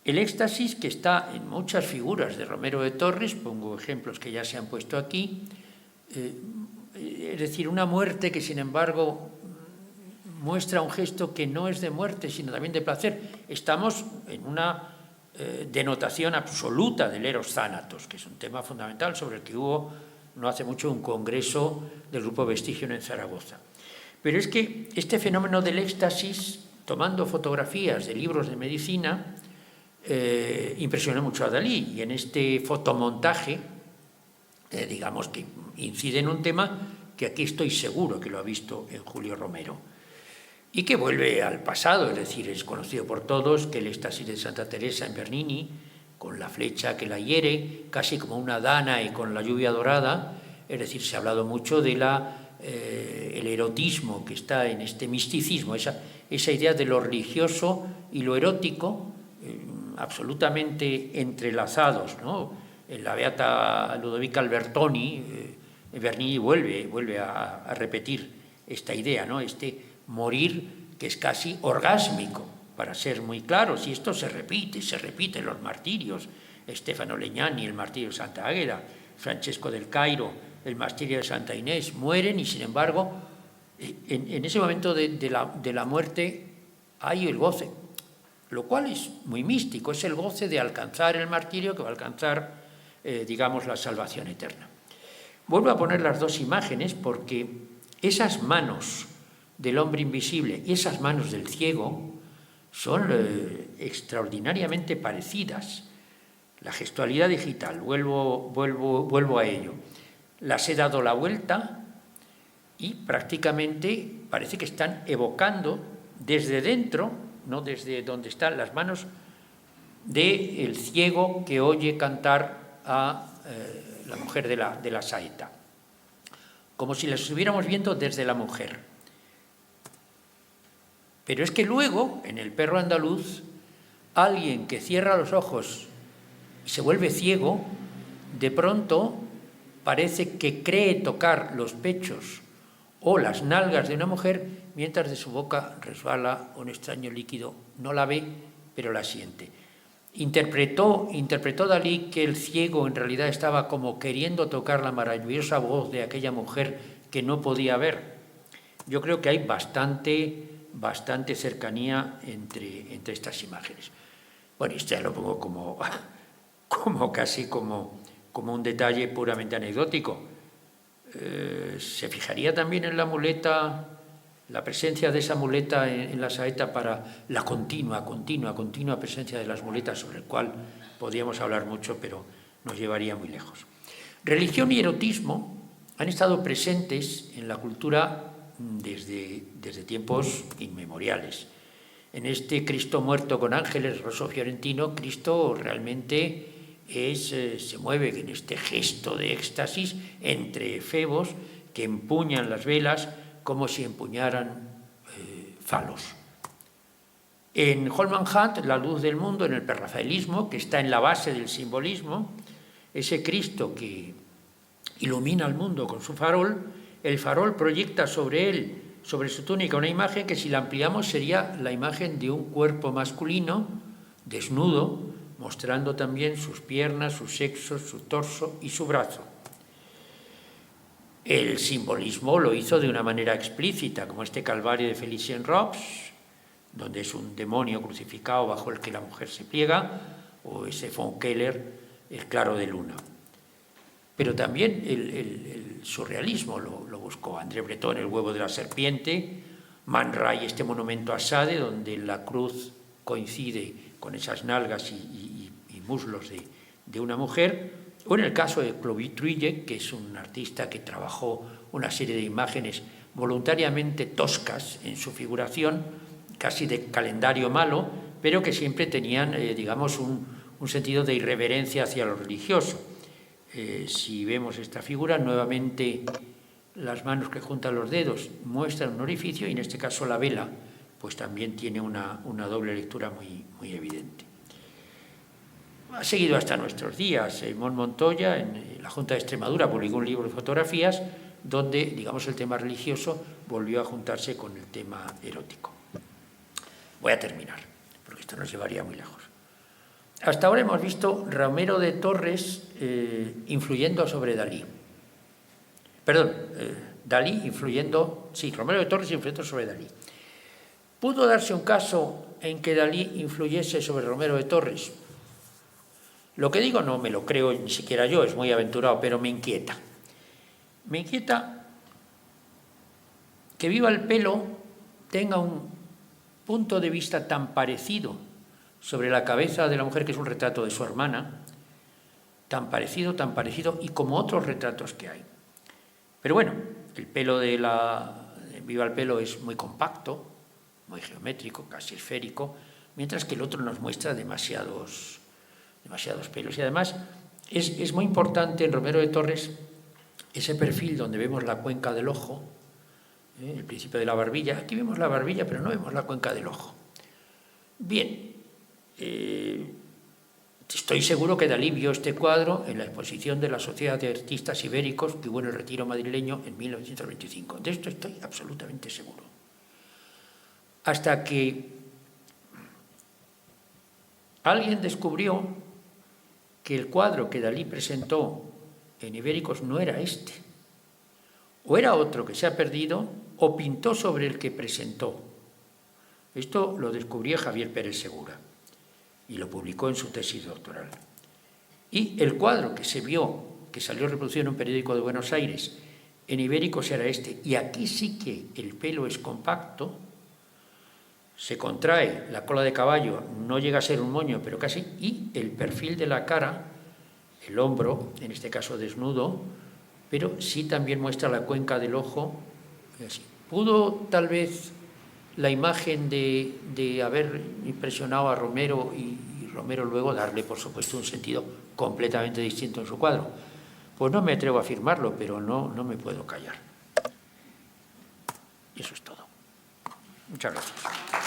El éxtasis, que está en muchas figuras de Romero de Torres, pongo ejemplos que ya se han puesto aquí, es decir, una muerte que sin embargo muestra un gesto que no es de muerte, sino también de placer. Estamos en una denotación absoluta del eros thanatos, que es un tema fundamental sobre el que hubo no hace mucho un congreso del Grupo Vestigio en Zaragoza. Pero es que este fenómeno del éxtasis, tomando fotografías de libros de medicina, impresionó mucho a Dalí, y en este fotomontaje, digamos que incide en un tema que aquí estoy seguro que lo ha visto en Julio Romero, y que vuelve al pasado, es decir, es conocido por todos que el éxtasis de Santa Teresa en Bernini, con la flecha que la hiere, casi como una Danae con la lluvia dorada, es decir, se ha hablado mucho de el erotismo que está en este misticismo, esa idea de lo religioso y lo erótico, absolutamente entrelazados, ¿no? En la beata Ludovica Albertoni, Bernini vuelve a repetir esta idea, ¿no? Este morir que es casi orgásmico, para ser muy claros, y esto se repite en los martirios. Stefano Legnani, el martirio de Santa Águeda, Francesco del Cairo, el martirio de Santa Inés, mueren, y sin embargo, en ese momento de la muerte hay el goce, lo cual es muy místico, es el goce de alcanzar el martirio que va a alcanzar, digamos, la salvación eterna. Vuelvo a poner las dos imágenes porque esas manos del hombre invisible y esas manos del ciego son extraordinariamente parecidas. La gestualidad digital, vuelvo a ello. Las he dado la vuelta y prácticamente parece que están evocando desde dentro, no desde donde están las manos, del ciego que oye cantar a la mujer de la saeta, como si las estuviéramos viendo desde la mujer. Pero es que luego, en el perro andaluz, alguien que cierra los ojos y se vuelve ciego, de pronto parece que cree tocar los pechos o las nalgas de una mujer, mientras de su boca resbala un extraño líquido. No la ve, pero la siente. Interpretó Dalí que el ciego en realidad estaba como queriendo tocar la maravillosa voz de aquella mujer que no podía ver. Yo creo que hay bastante cercanía entre estas imágenes. Bueno, esto ya lo pongo casi como un detalle puramente anecdótico. ¿Se fijaría también en la muleta, la presencia de esa muleta en la saeta para la continua presencia de las muletas, sobre el cual podríamos hablar mucho, pero nos llevaría muy lejos? Religión y erotismo han estado presentes en la cultura desde tiempos inmemoriales. En este Cristo muerto con ángeles, Rosso Fiorentino, Cristo realmente se mueve en este gesto de éxtasis entre efebos que empuñan las velas como si empuñaran falos. En Holman Hunt, la luz del mundo, en el prerrafaelismo, que está en la base del simbolismo, ese Cristo que ilumina al mundo con su farol, el farol proyecta sobre su túnica, una imagen que, si la ampliamos, sería la imagen de un cuerpo masculino desnudo, mostrando también sus piernas, sus sexos, su torso y su brazo. El simbolismo lo hizo de una manera explícita, como este Calvario de Felicien Rops, donde es un demonio crucificado bajo el que la mujer se pliega, o ese von Keller, el Claro de Luna. Pero también el surrealismo lo buscó André Breton, El huevo de la serpiente, Man Ray, este monumento a Sade, donde la cruz coincide con esas nalgas y muslos de una mujer, O en el caso de Clovis Trouillet, que es un artista que trabajó una serie de imágenes voluntariamente toscas en su figuración, casi de calendario malo, pero que siempre tenían, digamos, un sentido de irreverencia hacia lo religioso. Si vemos esta figura, nuevamente las manos que juntan los dedos muestran un orificio y en este caso la vela pues también tiene una doble lectura muy evidente. Ha seguido hasta nuestros días. Mon Montoya, en la Junta de Extremadura, publicó un libro de fotografías donde, digamos, el tema religioso volvió a juntarse con el tema erótico. Voy a terminar, porque esto nos llevaría muy lejos. Hasta ahora hemos visto Romero de Torres influyendo sobre Dalí. Perdón, Romero de Torres influyendo sobre Dalí. ¿Pudo darse un caso en que Dalí influyese sobre Romero de Torres? Lo que digo no me lo creo ni siquiera yo, es muy aventurado, pero me inquieta. Me inquieta que Viva el Pelo tenga un punto de vista tan parecido sobre la cabeza de la mujer, que es un retrato de su hermana, tan parecido, y como otros retratos que hay. Pero bueno, el pelo de Viva el Pelo es muy compacto, muy geométrico, casi esférico, mientras que el otro nos muestra demasiados pelos. Y además es muy importante en Romero de Torres ese perfil donde vemos la cuenca del ojo, el principio de la barbilla. Aquí vemos la barbilla, pero no vemos la cuenca del ojo. Bien, estoy seguro que Dalí vio este cuadro en la exposición de la Sociedad de Artistas Ibéricos que hubo en el Retiro madrileño en 1925. De esto estoy absolutamente seguro. Hasta que alguien descubrió que el cuadro que Dalí presentó en Ibéricos no era este, o era otro que se ha perdido, o pintó sobre el que presentó. Esto lo descubrió Javier Pérez Segura y lo publicó en su tesis doctoral. Y el cuadro que se vio, que salió reproducido en un periódico de Buenos Aires, en Ibéricos era este, y aquí sí que el pelo es compacto, se contrae la cola de caballo, no llega a ser un moño, pero casi, y el perfil de la cara, el hombro, en este caso desnudo, pero sí también muestra la cuenca del ojo. Así. ¿Pudo tal vez la imagen de haber impresionado a Romero y Romero luego darle, por supuesto, un sentido completamente distinto en su cuadro? Pues no me atrevo a afirmarlo, pero no me puedo callar. Y eso es todo. Muchas gracias.